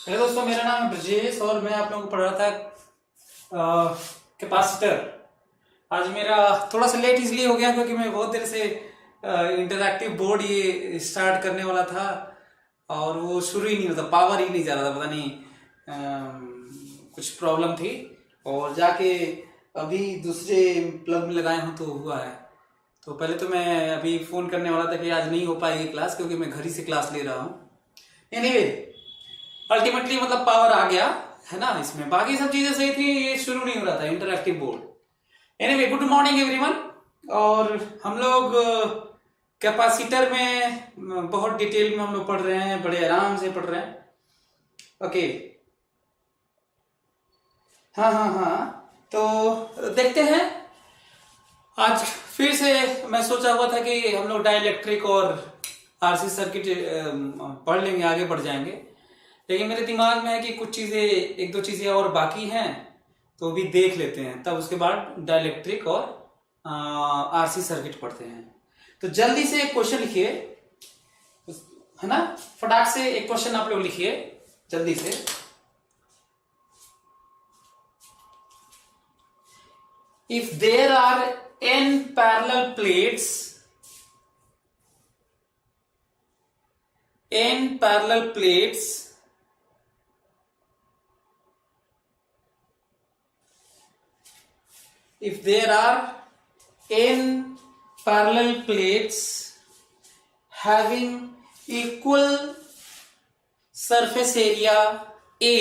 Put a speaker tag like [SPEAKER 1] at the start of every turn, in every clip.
[SPEAKER 1] Hello दोस्तों, मेरा नाम है ब्रजेश और मैं आप लोगों को पढ़ रहा था कैपेसिटर। आज मेरा थोड़ा सा लेट इसलिए हो गया क्योंकि मैं बहुत देर से इंटरैक्टिव बोर्ड ये स्टार्ट करने वाला था और वो शुरू ही नहीं होता, पावर ही नहीं जा रहा था। पता नहीं कुछ प्रॉब्लम थी और जाके अभी दूसरे प्लग में लगाए हूँ तो हुआ है। तो पहले तो मैं अभी फ़ोन करने वाला था कि आज नहीं हो पाएगी क्लास क्योंकि मैं घर ही से क्लास ले रहा हूँ। एनीवे, अल्टीमेटली मतलब पावर आ गया है ना इसमें, बाकी सब चीजें सही थी, ये शुरू नहीं हो रहा था interactive board. Anyway, good morning everyone. और हम लोग कैपेसिटर में बहुत डिटेल में हम लोग पढ़ रहे हैं, बड़े आराम से पढ़ रहे हैं। ओके, हाँ हाँ हाँ, तो देखते हैं। आज फिर से मैं सोचा हुआ था कि हम लोग डाइलेक्ट्रिक और आरसी सर्किट पढ़ लेंगे, आगे बढ़ जाएंगे, लेकिन मेरे दिमाग में है कि कुछ चीजें, एक दो चीजें और बाकी हैं तो भी देख लेते हैं, तब उसके बाद डाइलेक्ट्रिक और आरसी सर्किट पढ़ते हैं। तो जल्दी से एक क्वेश्चन लिखिए, है ना, फटाक से एक क्वेश्चन आप लोग लिखिए जल्दी से। If there are n parallel plates, if there are n parallel plates having equal surface area A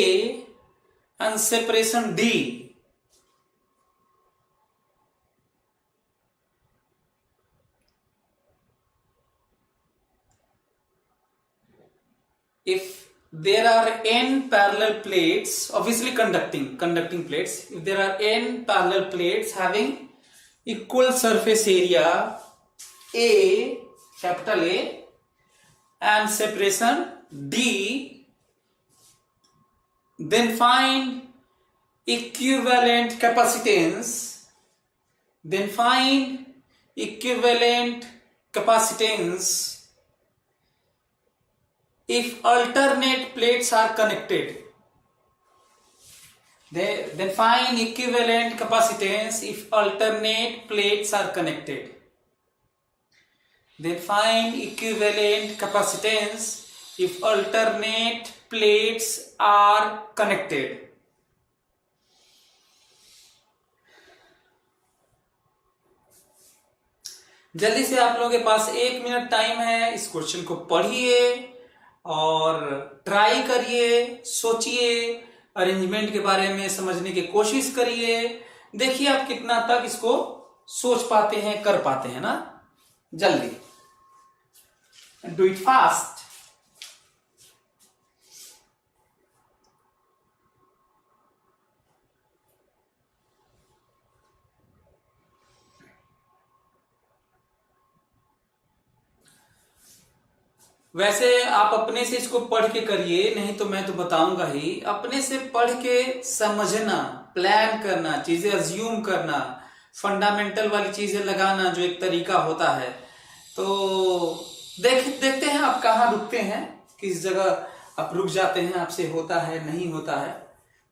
[SPEAKER 1] and separation D, if there are n parallel plates, obviously conducting plates, if there are n parallel plates having equal surface area A, capital A, and separation D, then find equivalent capacitance, if alternate plates are connected. Then find equivalent capacitance if alternate plates are connected. Then find equivalent capacitance if alternate plates are connected. जल्दी से आप लोगों के पास 1 minute time है, इस question को पढ़िए और ट्राई करिए, सोचिए, अरेंजमेंट के बारे में समझने की कोशिश करिए। देखिए आप कितना तक इसको सोच पाते हैं, कर पाते हैं ना। जल्दी डू इट फास्ट। वैसे आप अपने से इसको पढ़ के करिए, नहीं तो मैं तो बताऊंगा ही। अपने से पढ़ के समझना, प्लान करना, चीजें अज्यूम करना, फंडामेंटल वाली चीजें लगाना जो एक तरीका होता है। तो देखते हैं आप कहाँ रुकते हैं, किस जगह आप रुक जाते हैं, आपसे होता है नहीं होता है।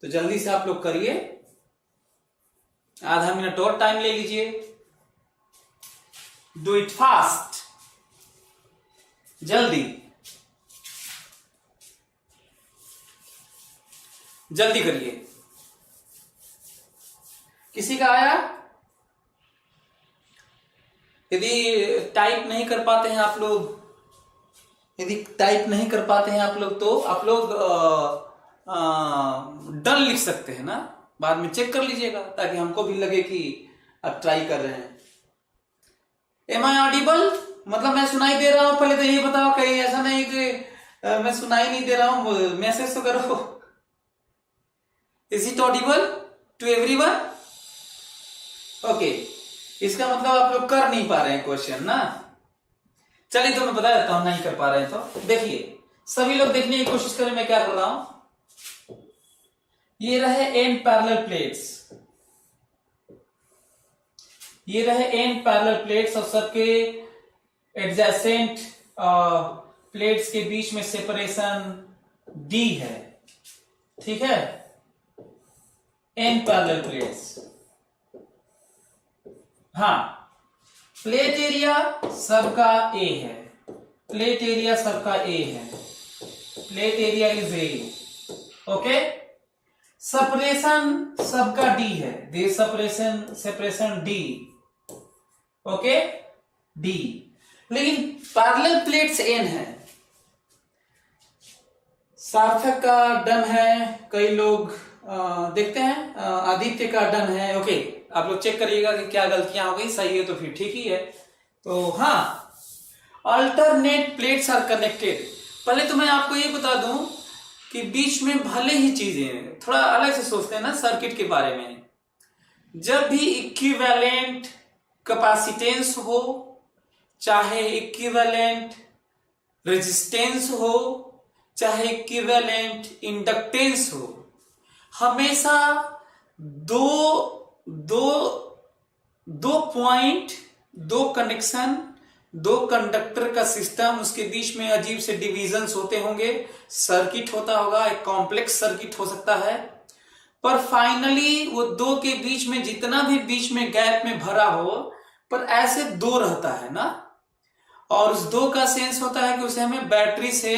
[SPEAKER 1] तो जल्दी से आप लोग करिए, आधा मिनट और टाइम ले लीजिए। डू इट फास्ट, जल्दी करिए। किसी का आया? यदि टाइप नहीं कर पाते हैं आप लोग, तो आप लोग डन लिख सकते हैं ना, बाद में चेक कर लीजिएगा ताकि हमको भी लगे कि आप ट्राई कर रहे हैं। Am I audible? मतलब मैं सुनाई दे रहा हूं? पहले तो ये बताओ, कहीं ऐसा नहीं कि मैं सुनाई नहीं दे रहा हूं, मैसेज तो करो। Is it audible to everyone? Okay, इसका मतलब आप लोग कर नहीं पा रहे हैं क्वेश्चन ना। चलिए तो मैं बता देता हूं, नहीं कर पा रहे हैं तो देखिए, सभी लोग देखने की कोशिश करें मैं क्या कर रहा हूं। ये रहे n पैरेलल प्लेट्स, और सबके एडजेसेंट प्लेट्स के बीच में सेपरेशन D है। ठीक है, n पैरेलल प्लेट्स। हाँ, प्लेट एरिया सबका A है, प्लेट एरिया सबका A है, plate area is A, okay. Separation सबका D है, दे सेपरेशन D, ओके, D। लेकिन पैरेलल प्लेट्स n है। सार्थक का डन है, कई लोग देखते हैं, आदित्य का डन है, ओके। आप लोग चेक करिएगा कि क्या गलतियां हो गई, सही है तो फिर ठीक ही है। तो हाँ, अल्टरनेट प्लेट्स आर कनेक्टेड। पहले तो मैं आपको ये बता दूं कि बीच में भले ही चीजें थोड़ा अलग से सोचते हैं ना सर्किट के बारे में। जब भी इक्विवेलेंट कैपेसिटेंस हो, चाहे इक्विवेलेंट रेजिस्टेंस हो, चाहे इक्विवेलेंट इंडक्टेंस हो, हमेशा दो पॉइंट, दो कनेक्शन, दो कंडक्टर का सिस्टम, उसके बीच में अजीब से डिविजन्स होते होंगे, सर्किट होता होगा, एक कॉम्प्लेक्स सर्किट हो सकता है। पर फाइनली वो दो के बीच में जितना भी बीच में गैप में भरा हो, पर ऐसे दो रहता है ना, और उस दो का सेंस होता है कि उसे हमें बैटरी से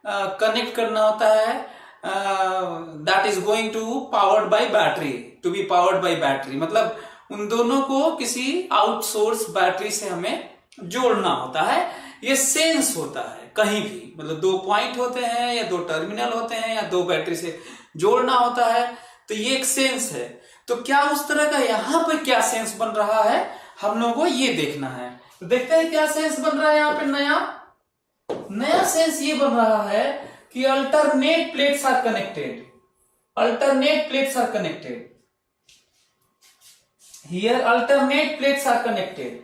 [SPEAKER 1] कनेक्ट करना होता है, that is going to powered by battery, to be powered by battery. मतलब उन दोनों को किसी आउटसोर्स बैटरी से हमें जोड़ना होता है। ये सेंस होता है कहीं भी, मतलब दो पॉइंट होते हैं या दो टर्मिनल होते हैं या दो बैटरी से जोड़ना होता है, तो ये एक सेंस है। तो क्या उस तरह का यहां पर क्या सेंस बन रहा है, हम लोगों को ये देखना है। तो देखते हैं क्या सेंस बन रहा है यहां पे। नया सेंस ये बन रहा है कि alternate plates are connected, alternate plates are connected here, alternate plates are connected,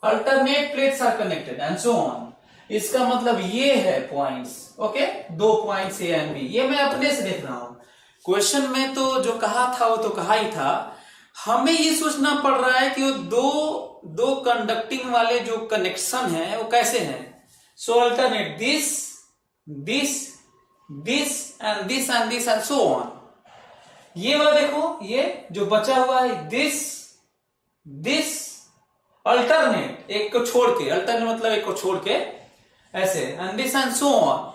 [SPEAKER 1] alternate plates are connected and so on. इसका मतलब ये है पॉइंट्स, ओके, दो पॉइंट्स ए एंड बी। ये मैं अपने से देख रहा हूं, क्वेश्चन में तो जो कहा था वो तो कहा ही था। हमें ये सोचना पड़ रहा है कि वो दो कंडक्टिंग वाले जो कनेक्शन है वो कैसे हैं। So alternate this and this and this and so on. ये वाला देखो, ये जो बचा हुआ है दिस अल्टरनेट, एक को छोड़ के, अल्टरनेट मतलब एक को छोड़ के ऐसे, and this and so on.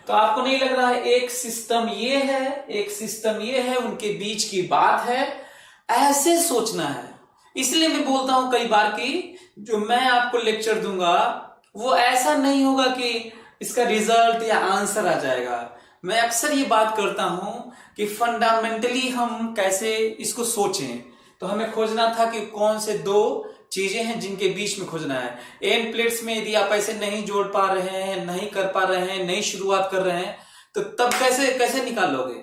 [SPEAKER 1] तो आपको नहीं लग रहा है एक सिस्टम ये है, एक सिस्टम ये है, उनके बीच की बात है, ऐसे सोचना है। इसलिए मैं बोलता हूं कई बार कि जो मैं आपको लेक्चर दूंगा वो ऐसा नहीं होगा कि इसका रिजल्ट या आंसर आ जाएगा। मैं अक्सर ये बात करता हूं कि फंडामेंटली हम कैसे इसको सोचें। तो हमें खोजना था कि कौन से दो चीजें हैं जिनके बीच में खोजना है। एन प्लेट्स में यदि आप ऐसे नहीं जोड़ पा रहे हैं, नहीं कर पा रहे हैं, नई शुरुआत कर रहे हैं, तो तब कैसे निकालोगे।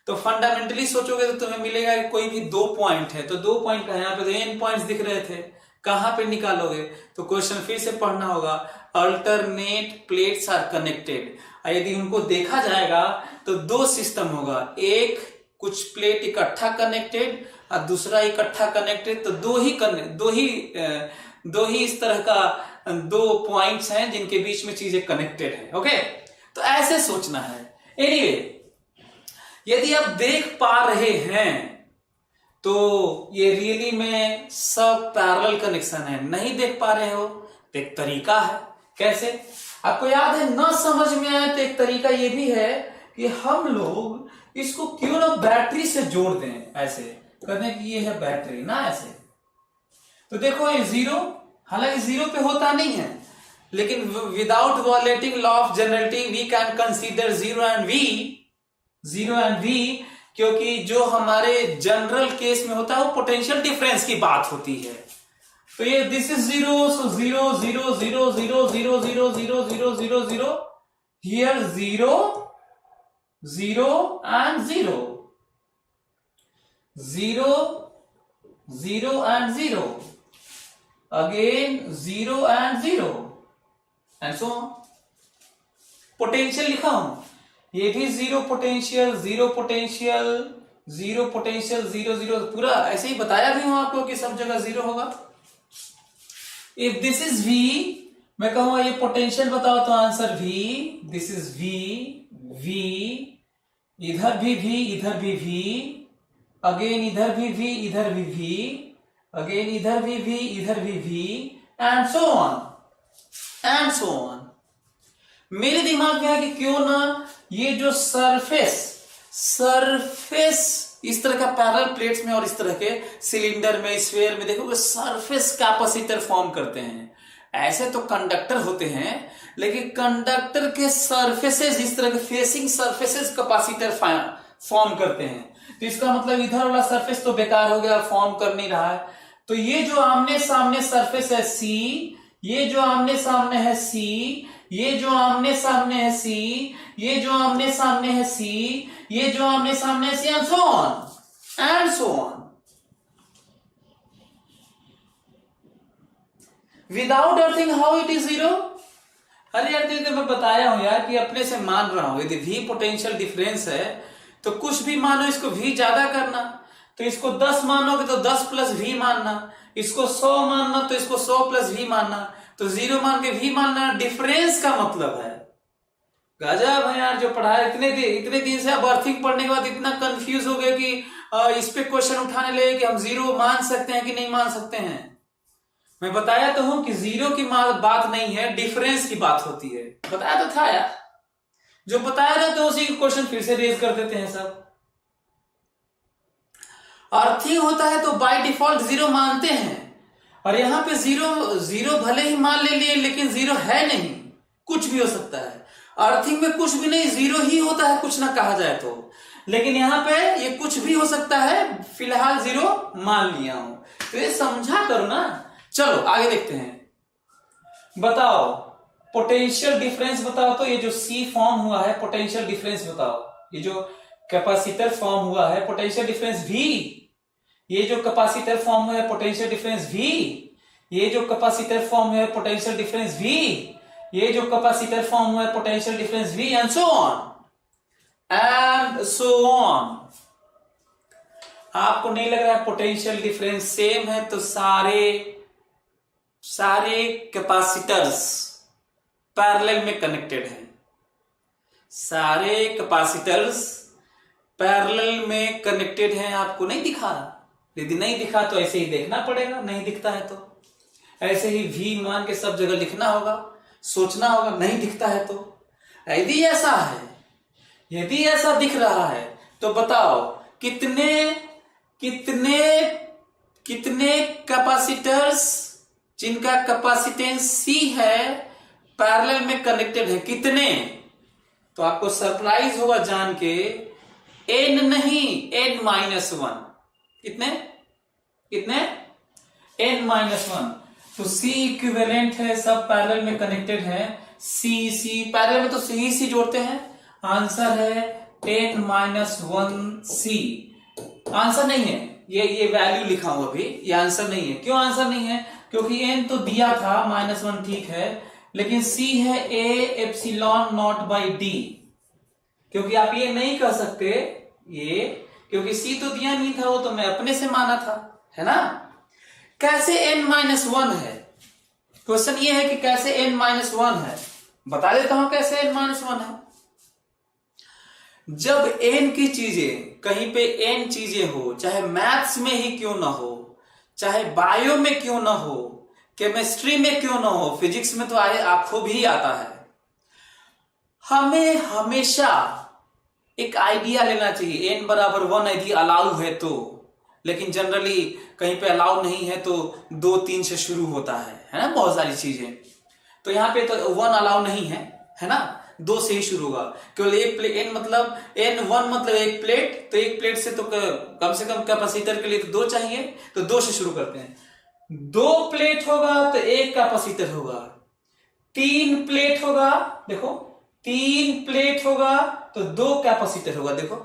[SPEAKER 1] तो फंडामेंटली सोचोगे तो तुम्हें मिलेगा कि कोई भी दो पॉइंट है, तो दो पॉइंट का यहाँ पे तो एन पॉइंट्स दिख रहे थे, कहां पे निकालोगे। तो क्वेश्चन फिर से पढ़ना होगा, अल्टरनेट प्लेट्स आर कनेक्टेड। यदि उनको देखा जाएगा तो दो सिस्टम होगा, एक कुछ प्लेट इकट्ठा कनेक्टेड और दूसरा इकट्ठा कनेक्टेड। तो दो ही इस तरह का दो पॉइंट्स हैं जिनके बीच में चीजें कनेक्टेड है, ओके। तो ऐसे सोचना है। एनीवे, यदि आप देख पा रहे हैं तो ये रियली में सब पैरेलल कनेक्शन है। नहीं देख पा रहे हो तो एक तरीका है, कैसे आपको याद है, ना समझ में आए तो एक तरीका ये भी है कि हम लोग इसको क्यों ना बैटरी से जोड़ दें, ऐसे करने की ये है बैटरी ना, ऐसे। तो देखो ये जीरो, हालांकि जीरो पे होता नहीं है, लेकिन without violating law of generality we can consider zero and V, क्योंकि जो हमारे जनरल केस में होता है वो पोटेंशियल डिफरेंस की बात होती है। तो ये this is zero, so zero zero zero zero zero zero zero zero zero zero, here zero zero and zero, zero zero and zero, again zero and zero and so on. Potential लिखा हूं, ये भी zero potential zero potential zero potential zero zero, पूरा ऐसे ही बताया भी हूं आपको कि सब जगह जीरो होगा। इफ दिस इज V, मैं कहूंगा ये पोटेंशियल बताओ तो answer V, this is V, इधर भी V, इधर भी V, अगेन इधर भी V, इधर भी V, अगेन इधर भी V, इधर भी V, and so on and so on. मेरे दिमाग में है कि क्यों ना ये जो सरफेस इस तरह का पैरेलल प्लेट्स में और इस तरह के सिलेंडर में, स्फीयर में देखोगे सरफेस कैपेसिटर फॉर्म करते हैं। ऐसे तो कंडक्टर होते हैं, लेकिन कंडक्टर के सरफेसेस इस तरह के फेसिंग सरफेसेस कैपेसिटर फॉर्म करते हैं। तो इसका मतलब इधर वाला सरफेस तो बेकार हो गया, फॉर्म कर नहीं रहा है। तो ये जो आमने सामने सरफेस है C, ये जो आमने सामने है C, ये जो आमने सामने है C, ये जो आमने सामने है C, ये जो आमने सामने है C, and so on and so on. Without earthing how it is zero. अरे यार तो मैं बताया हूं यार कि अपने से मान रहा हूं, यदि V पोटेंशियल डिफरेंस है तो कुछ भी मानो, इसको V ज्यादा करना, तो इसको 10 मानोगे तो 10 प्लस V मानना, इसको 100 मानना तो इसको 100 प्लस V मानना, तो 0 मान के V मानना। डिफरेंस का मतलब है गजब है यार जो पढ़ा है। इतने दिन से अब अर्थिंग पढ़ने के बाद इतना कंफ्यूज हो गया कि इस पे क्वेश्चन उठाने लगे कि हम 0 मान सकते हैं कि नहीं मान सकते हैं। मैं बताया तो हूं कि 0 की बात नहीं है, डिफरेंस की बात होती है। बताया तो था यार, जो बताया था तो उसी क्वेश्चन फिर से रेज कर देते हैं सब। अर्थिंग होता है तो बाय डिफॉल्ट 0 मानते हैं, और यहां पे 0 भले ही मान ले लिए लेकिन 0 है नहीं, कुछ भी हो सकता है। अर्थिंग में कुछ भी नहीं, 0 ही होता है कुछ ना कहा जाए तो, लेकिन यहां पे ये कुछ भी हो सकता है, फिलहाल 0 मान लिया हूं। तो ये समझा करो ना। चलो आगे देखते हैं। बताओ पोटेंशियल डिफरेंस बताओ। तो ये जो C फॉर्म हुआ है, पोटेंशियल डिफरेंस बताओ। ये जो कैपेसिटर फॉर्म हुआ है, पोटेंशियल डिफरेंस V, ये जो कैपेसिटर फॉर्म हुआ है पोटेंशियल डिफरेंस V, ये जो कैपेसिटर फॉर्म हुआ है पोटेंशियल डिफरेंस V, ये जो कैपेसिटर फॉर्म हुआ है potential difference V, and so on. आपको नहीं लग रहा है पोटेंशियल डिफरेंस सेम है? तो सारे कैपेसिटर्स पैरेलल में कनेक्टेड हैं। सारे कैपेसिटर्स पैरेलल में कनेक्टेड हैं। आपको नहीं दिखा? यदि नहीं दिखा तो ऐसे ही देखना पड़ेगा, नहीं दिखता है तो ऐसे ही V मान के सब जगह लिखना होगा, सोचना होगा। नहीं दिखता है तो यदि ऐसा है, यदि ऐसा दिख रहा है तो बताओ कितने कैपेसिटर्स जिनका कैपेसिटेंस C है पैरेलल में कनेक्टेड है, कितने? तो आपको सरप्राइज होगा जान के, n नहीं, n-1। कितने n-1। तो C इक्विवेलेंट है, सब पैरेलल में कनेक्टेड है। C पैरेलल में तो C जोड़ते हैं। आंसर है n-1C। आंसर नहीं है, ये वैल्यू लिखा हूं अभी, ये आंसर नहीं है। क्यों आंसर नहीं है? क्योंकि n तो दिया था -1, ठीक है, लेकिन C है A/0/d। क्योंकि आप ये नहीं कर सकते, ये क्योंकि C तो दिया नहीं था, वो तो मैं अपने से माना था, है ना। कैसे n-1 है? क्वेश्चन ये है कि कैसे n-1 है। बता देता हूं कैसे n-1 है। जब n की चीजें, कहीं पे n चीजें हो, चाहे मैथ्स में ही क्यों ना हो, चाहे बायो में क्यों ना हो, केमिस्ट्री में क्यों ना हो, फिजिक्स में तो आंखों भी आता है, हमें हमेशा एक आइडिया लेना चाहिए। n बराबर 1 यदि अलाउ है तो, लेकिन जनरली कहीं पे अलाउ नहीं है तो 2, 3 से शुरू होता है ना, बहुत सारी चीजें। तो यहाँ पे तो 1 अलाउ नहीं है ना, 2 से ही शुरू होगा। केवल एक प्लेट, n मतलब n1 मतलब एक प्लेट, तो एक प्लेट से तो कम से कम कैपेसिटर के लिए तो 2 चाहिए, तो 2 से शुरू करते हैं। 2 प्लेट होगा तो एक कैपेसिटर होगा। 3 प्लेट होगा, देखो 3 प्लेट होगा तो 2 कैपेसिटर होगा। देखो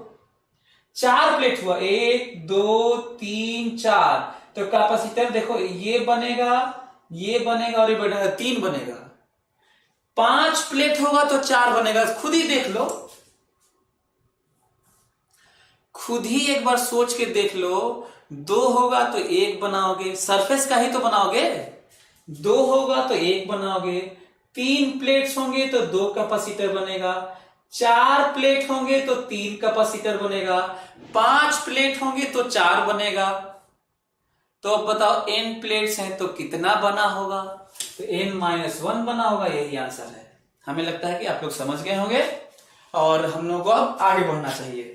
[SPEAKER 1] 4 प्लेट हुआ, 1 2 3 4, तो कैपेसिटर देखो ये बनेगा और ये बनेगा, 3 बनेगा। 5 प्लेट होगा तो 4 बनेगा। खुद ही देख लो, खुद ही एक बार सोच के देख लो। 2 होगा तो 1 बनाओगे, सरफेस का ही तो बनाओगे। 2 होगा तो 1 बनाओगे। 3 प्लेट्स होंगे तो 2 कैपेसिटर बनेगा। 4 प्लेट होंगे तो 3 कैपेसिटर बनेगा, 5 प्लेट होंगे तो 4 बनेगा। तो अब बताओ n प्लेट्स हैं तो कितना बना होगा? तो n-1 बना होगा, यही आंसर है। हमें लगता है कि आप लोग समझ गए होंगे और हम लोगों को अब आगे बढ़ना चाहिए।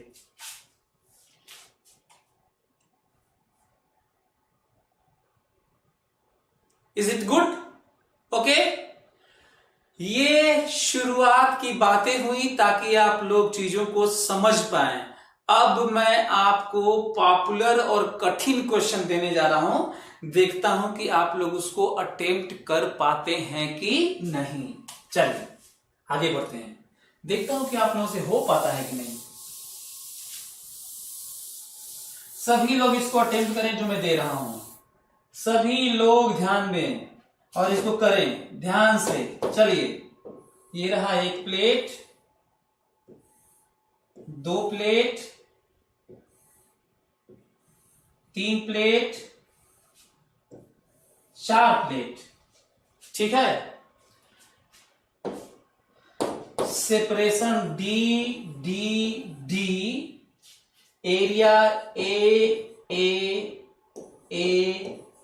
[SPEAKER 1] Is it good? ओके, ये शुरुआत की बातें हुई ताकि आप लोग चीजों को समझ पाएं। अब मैं आपको पॉपुलर और कठिन क्वेश्चन देने जा रहा हूं, देखता हूं कि आप लोग उसको अटेम्प्ट कर पाते हैं कि नहीं। चलिए आगे बढ़ते हैं, देखता हूं कि आप लोगों से हो पाता है कि नहीं। सभी लोग इसको अटेम्प्ट करें जो मैं दे रहा हूं, सभी लोग ध्यान दें और इसको करें ध्यान से। चलिए, ये रहा 1 प्लेट, 2 प्लेट, 3 प्लेट, 4 प्लेट, ठीक है। Separation D D D, area A A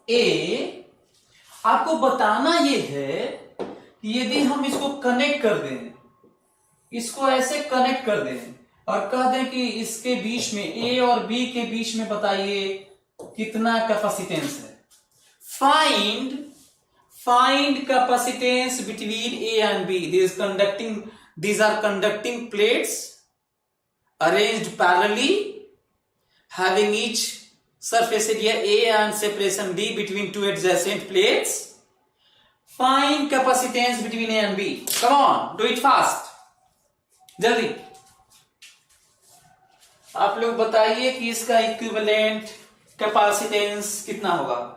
[SPEAKER 1] A. आपको बताना ये है कि यदि हम इसको कनेक्ट कर दें, इसको ऐसे कनेक्ट कर दें और कह दें कि इसके बीच में ए और बी के बीच में बताइए कितना कैपेसिटेंस है। Find capacitance between A and B. These are conducting plates arranged parallelly, having each surface area A and separation D between two adjacent plates. Find capacitance between A and B. Come on, do it fast. जल्दी आप लोग बताइए कि इसका equivalent capacitance कितना होगा।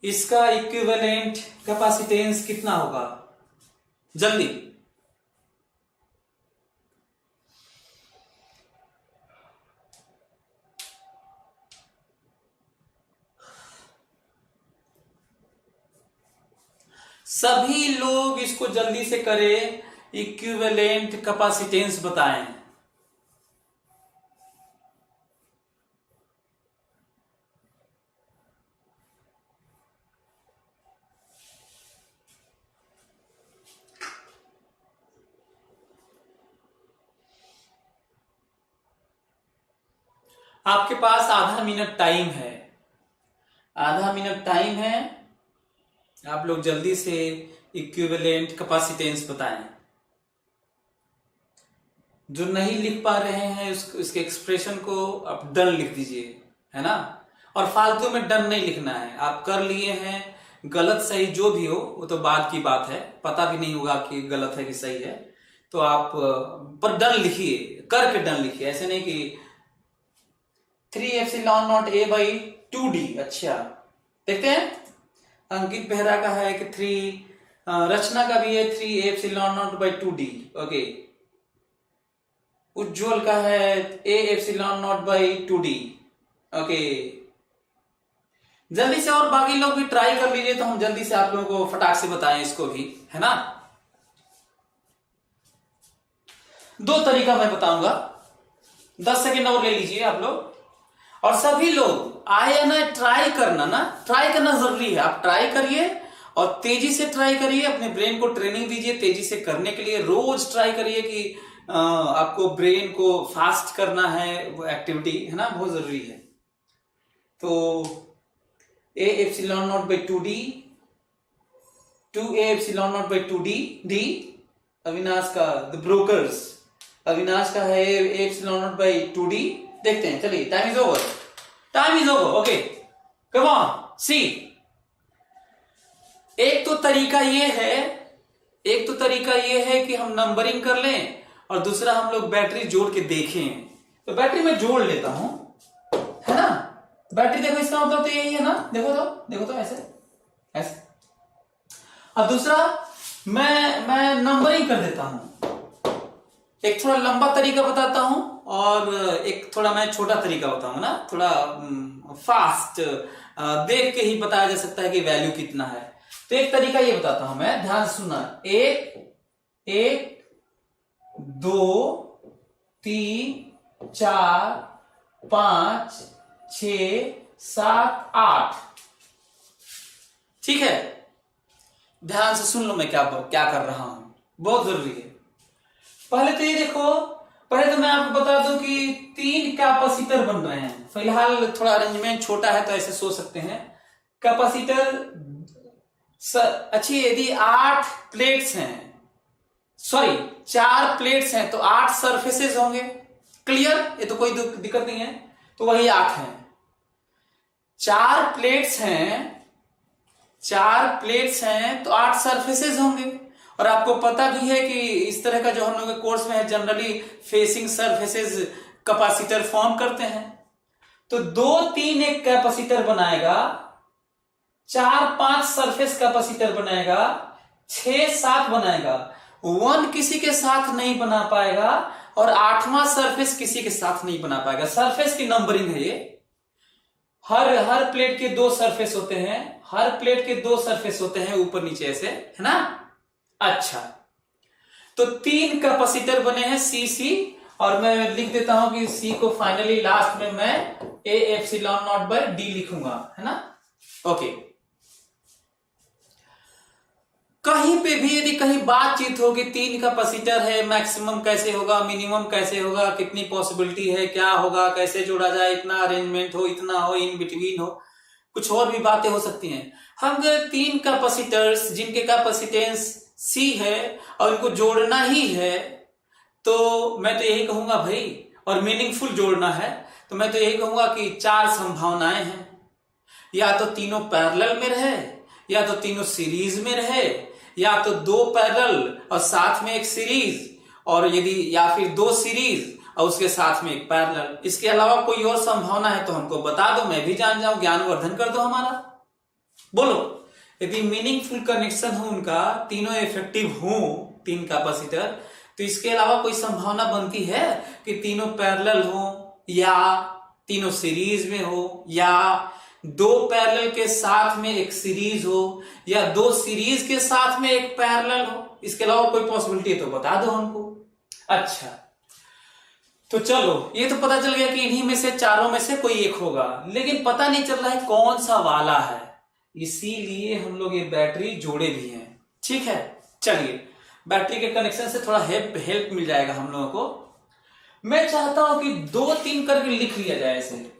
[SPEAKER 1] इसका equivalent capacitance कितना होगा? जल्दी। सभी लोग इसको जल्दी से करें, इक्विवेलेंट कैपेसिटेंस बताएं। आपके पास आधा मिनट टाइम है, आधा मिनट टाइम है। आप लोग जल्दी से इक्विवेलेंट कैपेसिटेंस बताएं। जो नहीं लिख पा रहे हैं उसके एक्सप्रेशन को आप डन लिख दीजिए, है ना। और फालतू में डन नहीं लिखना है। आप कर लिए हैं, गलत सही जो भी हो वो तो बाद की बात है, पता भी नहीं होगा कि गलत है कि सही है। तो आप पर डन लिखिए, करके डन लिखिए, ऐसे नहीं कि 3ε0a/2d। अच्छा, देखते हैं। अंकित बेहरा का है कि 3, रचना का भी है 3ε0/2d। ओके, उज्जवल का है a/0/2d। ओके, जल्दी से और बाकी लोग भी ट्राई कर लीजिए तो हम जल्दी से आप लोगों को फटाक से बताएं इसको भी, है ना। 2 तरीका मैं बताऊंगा, 10 सेकेंड और ले लीजिए आप लोग। और सभी लोग आए ना, ट्राई करना जरूरी है। आप ट्राई करिए और तेजी से ट्राई करिए, अपने ब्रेन को ट्रेनिंग दीजिए तेजी से करने के लिए। रोज ट्राई करिए कि आपको ब्रेन को फास्ट करना है, वो एक्टिविटी है ना, बहुत जरूरी है। तो a/0/2d, 2a/0/2d। अविनाश का द ब्रोकर्स, अविनाश का है a/0/2d। देखते हैं, चलिए। Time is over. Okay, come on, see. एक तो तरीका ये है कि हम नंबरिंग कर लें और दूसरा हम लोग बैटरी जोड़ के देखें। तो बैटरी में जोड़ लेता हूं, है ना। बैटरी देखो, इसका मतलब तो यही है ना। देखो तो ऐसे। अब दूसरा मैं नंबरिंग कर देता हूं। एक थोड़ा लंबा तरीका बताता हूं और एक थोड़ा मैं छोटा तरीका बताऊंगा ना, थोड़ा फास्ट। देख के ही बताया जा सकता है कि वैल्यू कितना है। तो एक तरीका ये बताता हूं मैं, ध्यान से सुनना। 1 2 3 4 5 6 7 8। ठीक है, ध्यान से सुन लो मैं क्या कर रहा हूं, बहुत जरूरी है। पहले तो ये देखो, पहले तो मैं आपको बता दूं कि 3 कैपेसिटर बन रहे हैं। फिलहाल थोड़ा अरेंजमेंट छोटा है तो ऐसे सोच सकते हैं। कैपेसिटर अच्छी, यदि 8 प्लेट्स हैं, सॉरी 4 प्लेट्स हैं तो 8 सरफेसेस होंगे। क्लियर, ये तो कोई दिक्कत नहीं है, तो वही 8 हैं। 4 प्लेट्स हैं तो 8 सरफेसेस होंगे। और आपको पता भी है कि इस तरह का जो हम लोग के कोर्स में है, generally facing surfaces capacitor form करते हैं। तो 2 3 एक कैपेसिटर बनाएगा, 4 5 सरफेस कैपेसिटर बनाएगा, 6 7 बनाएगा। 1 किसी के साथ नहीं बना पाएगा और 8वां सरफेस किसी के साथ नहीं बना पाएगा। सरफेस की नंबरिंग है ये। हर प्लेट के 2 सरफेस होते हैं, हर प्लेट के 2 सरफेस होते हैं, ऊपर नीचे ऐसे, है ना। अच्छा, तो 3 कैपेसिटर बने हैं C और मैं लिख देता हूं कि C को फाइनली लास्ट में मैं A epsilon naught by D लिखूंगा, है ना। ओके, कहीं पे भी यदि कहीं बातचीत हो कि 3 कैपेसिटर है, मैक्सिमम कैसे होगा, मिनिमम कैसे होगा, कितनी पॉसिबिलिटी है, क्या होगा, कैसे जोड़ा जाए, इतना अरेंजमेंट हो, इतना हो, इन बिटवीन हो, कुछ और भी बातें हो सकती हैं। हम 3 कैपेसिटर्स जिनके कैपेसिटेंस C है और इनको जोड़ना ही है, तो मैं तो यही कहूंगा भाई, और मीनिंगफुल जोड़ना है तो मैं तो यही कहूंगा कि 4 संभावनाएं हैं। या तो तीनों पैरेलल में रहे, या तो तीनों सीरीज में रहे, या तो 2 पैरेलल और साथ में एक सीरीज, और यदि या फिर 2 सीरीज और उसके साथ में एक पैरेलल। इसके अलावा कोई और संभावना है तो हमको बता दो, मैं भी जान जाऊं, ज्ञानवर्धन कर दो हमारा। बोलो, यदि मीनिंगफुल कनेक्शन हो उनका, तीनों इफेक्टिव हो 3 कैपेसिटर, तो इसके अलावा कोई संभावना बनती है कि तीनों पैरेलल हो, या तीनों सीरीज में हो, या 2 पैरेलल के साथ में एक सीरीज हो, या 2 सीरीज के साथ में एक पैरेलल हो। इसके अलावा कोई पॉसिबिलिटी है तो बता दो हमको। अच्छा, तो चलो, ये तो पता चल गया कि इन्हीं में से, चारों में से कोई एक होगा, लेकिन पता नहीं चल रहा है कौन सा वाला है। इसीलिए हम लोग ये बैटरी जोड़े भी हैं। ठीक है, चलिए, बैटरी के कनेक्शन से थोड़ा हेल्प मिल जाएगा हम लोगों को। मैं चाहता हूं कि 2 3 करके लिख लिया जाए ऐसे।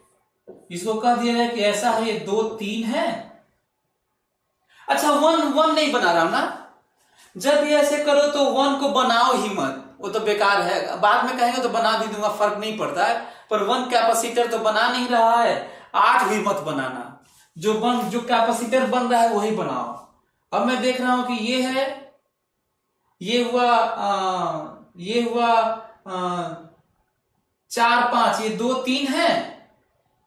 [SPEAKER 1] इसको कह दिया जाए कि ऐसा है, ये 2 3 है। अच्छा, 1 नहीं बना रहा हूं ना। जब ये ऐसे करो तो 1 को बनाओ ही मत, वो तो बेकार है। बाद में कहेंगे तो बना भी दूंगा, फर्क नहीं पड़ता है। पर 1 कैपेसिटर तो बना नहीं रहा है, 8 भी मत बनाना। जो कैपेसिटर बन रहा है वही बनाओ। अब मैं देख रहा हूं कि ये है, ये हुआ 4 5, ये 2 3 है,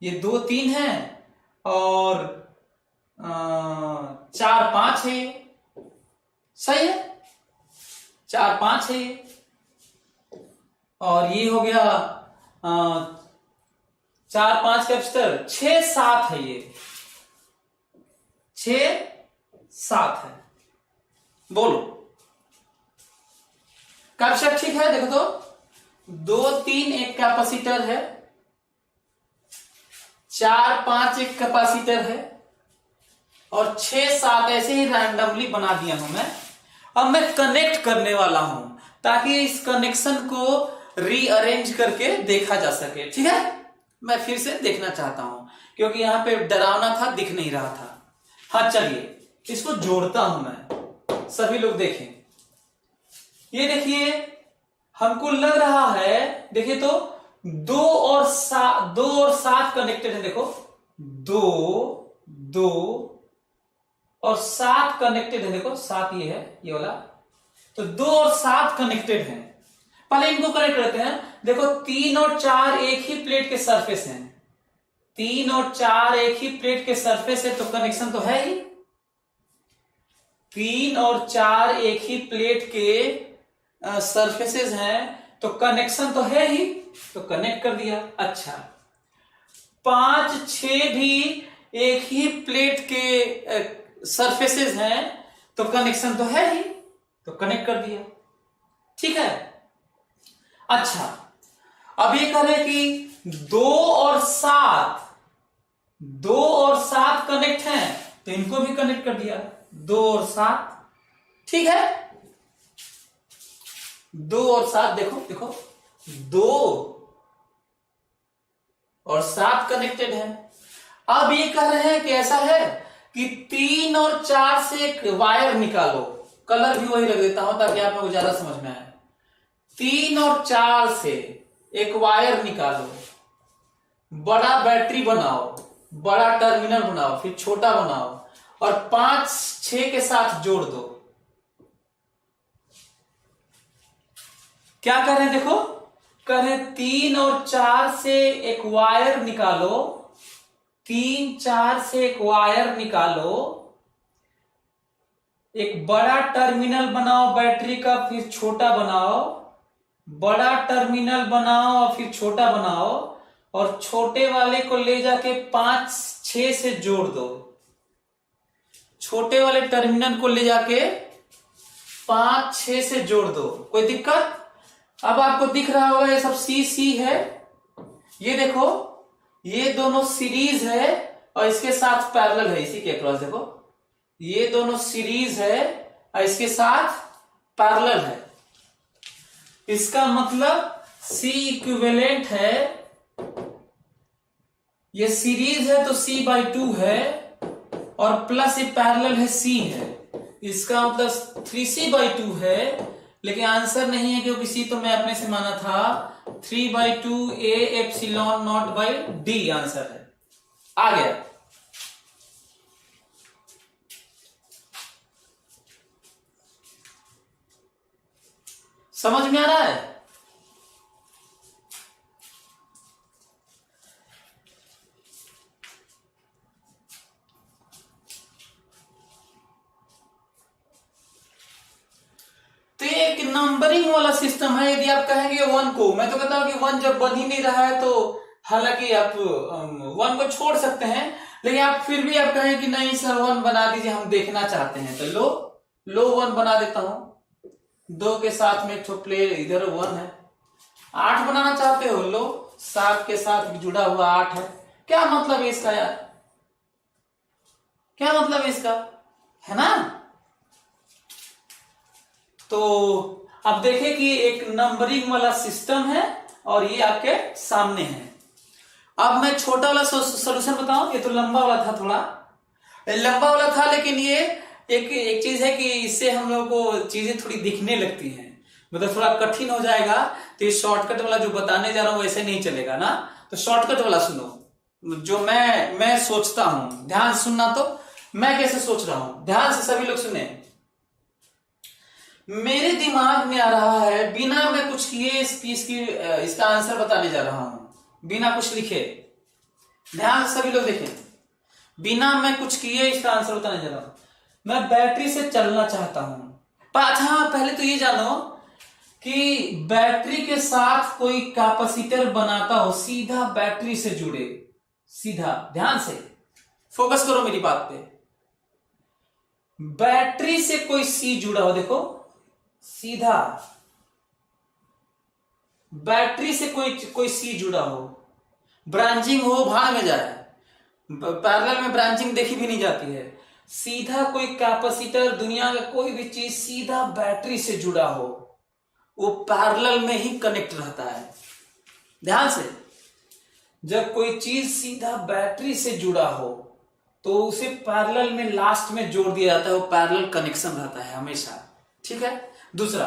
[SPEAKER 1] ये 2 3 है, और 4 5 है। सही है, 4 5 है। और ये हो गया 4 5 कैपेसिटर, 6 7 है, ये 6 7 है। बोलो, कैपेसिटर ठीक है। देखो तो 2 3 एक कैपेसिटर है, 4 5 एक कैपेसिटर है, और 6 7 ऐसे ही रैंडमली बना दिया हूं मैं। अब मैं कनेक्ट करने वाला हूं ताकि इस कनेक्शन को रीअरेंज करके देखा जा सके। ठीक है, मैं फिर से देखना चाहता हूं क्योंकि यहां पे डरावना था, दिख नहीं रहा था। हाँ, चलिए इसको जोड़ता हूं मैं, सभी लोग देखें। ये देखिए, हमको लग रहा है, देखिए तो 2 और 7 कनेक्टेड है। देखो 2 और 7 कनेक्टेड है। देखो 7 ये है, ये वाला, तो 2 और 7 कनेक्टेड है। पहले इनको कनेक्ट करते हैं। देखो 3 और 4 एक ही प्लेट के सरफेस हैं, 3 और 4 एक ही प्लेट के सरफेस है, तो कनेक्शन तो है ही। 3 और 4 एक ही प्लेट के सरफेसेस हैं, तो कनेक्शन तो है ही, तो कनेक्ट कर दिया। अच्छा, 5 6 भी एक ही प्लेट के सरफेसेस हैं तो कनेक्शन तो है ही, तो कनेक्ट कर दिया। ठीक है। अच्छा, अब ये कह रहे हैं कि 2 और 7 कनेक्ट हैं, तो इनको भी कनेक्ट कर दिया, 2 और 7। ठीक है, 2 और 7, देखो देखो, 2 और 7 कनेक्टेड है। अब ये कह रहे हैं कि ऐसा है कि 3 और 4 से एक वायर निकालो, कलर भी वही रख देता हूं ताकि आप लोग ज्यादा समझ में आए। 3 और 4 से एक वायर निकालो, बड़ा बैटरी बनाओ, बड़ा टर्मिनल बनाओ, फिर छोटा बनाओ और 5, 6 के साथ जोड़ दो। क्या कर रहे हैं देखो, कह रहे हैं 3 और 4 से एक वायर निकालो, 3, 4 से एक वायर निकालो, एक बड़ा टर्मिनल बनाओ बैटरी का, फिर छोटा बनाओ, बड़ा टर्मिनल बनाओ और फिर छोटा बनाओ और छोटे वाले को ले जाके 5, 6 से जोड़ दो। छोटे वाले टर्मिनल को ले जाके 5, 6 से जोड़ दो। कोई दिक्कत? अब आपको दिख रहा होगा ये सब सी है, ये देखो ये दोनों सीरीज है और इसके साथ पैरेलल है, इसी के अक्रॉस देखो ये दोनों सीरीज है और इसके साथ पैरेलल है। इसका मतलब C इक्विवेलेंट है, ये सीरीज है तो C/2 है और प्लस ये पैरेलल है C है, इसका मतलब 3C/2 है। लेकिन आंसर नहीं है क्योंकि C तो मैं अपने से माना था, 3/2 A epsilon not by D answer है। आ गया? समझ में आ रहा है? तो एक नंबरिंग वाला सिस्टम है। यदि आप कहेंगे 1 को, मैं तो कहता हूं कि 1 जब बन ही नहीं रहा है तो हालांकि आप 1 को छोड़ सकते हैं, लेकिन आप फिर भी आप कहें कि नहीं सर 1 बना दीजिए, हम देखना चाहते हैं, तो लो 1 बना देता हूं। 2 के साथ में एक तो प्लेयर इधर 1 है। 8 बनाना चाहते हो, लो 7 के साथ जुड़ा हुआ 8 है। क्या मतलब है इसका यार? क्या मतलब है इसका, है ना? तो अब देखें कि एक नंबरिंग वाला सिस्टम है और ये आपके सामने है। अब मैं छोटा वाला सॉल्यूशन बताऊं। ये तो लंबा वाला था, थोड़ा लंबा वाला था, लेकिन ये एक चीज है कि इससे हम लोगों को चीजें थोड़ी दिखने लगती हैं, मतलब थोड़ा कठिन हो जाएगा। तो ये शॉर्टकट वाला जो बताने जा रहा हूं वैसे नहीं चलेगा ना, तो शॉर्टकट वाला सुनो जो मैं सोचता हूं। ध्यान से सुनना, तो मैं कैसे सोच रहा हूं, ध्यान से सभी लोग सुने। मेरे दिमाग में आ रहा है, बिना मैं कुछ किए इसका आंसर बताने जा रहा हूं, बिना कुछ लिखे। ध्यान से सभी लोग देखें, बिना मैं कुछ किए इसका आंसर बताने जा रहा हूं। मैं बैटरी से चलना चाहता हूं। अच्छा, पहले तो ये जानो कि बैटरी के साथ कोई कैपेसिटर बनाता हो, सीधा बैटरी से जुड़े, सीधा। ध्यान से फोकस करो मेरी बात पे। बैटरी से कोई C जुड़ा हो, देखो सीधा बैटरी से कोई C जुड़ा हो, ब्रांचिंग हो, भाड़ में जाए, पैरेलल में ब्रांचिंग देखी भी नहीं जाती है। सीधा कोई कैपेसिटर, दुनिया का कोई भी चीज सीधा बैटरी से जुड़ा हो, वो पैरेलल में ही कनेक्ट रहता है। ध्यान से, जब कोई चीज सीधा बैटरी से जुड़ा हो तो उसे पैरेलल में लास्ट में जोड़ दिया जाता है, वो पैरेलल कनेक्शन रहता है हमेशा। ठीक है। दूसरा,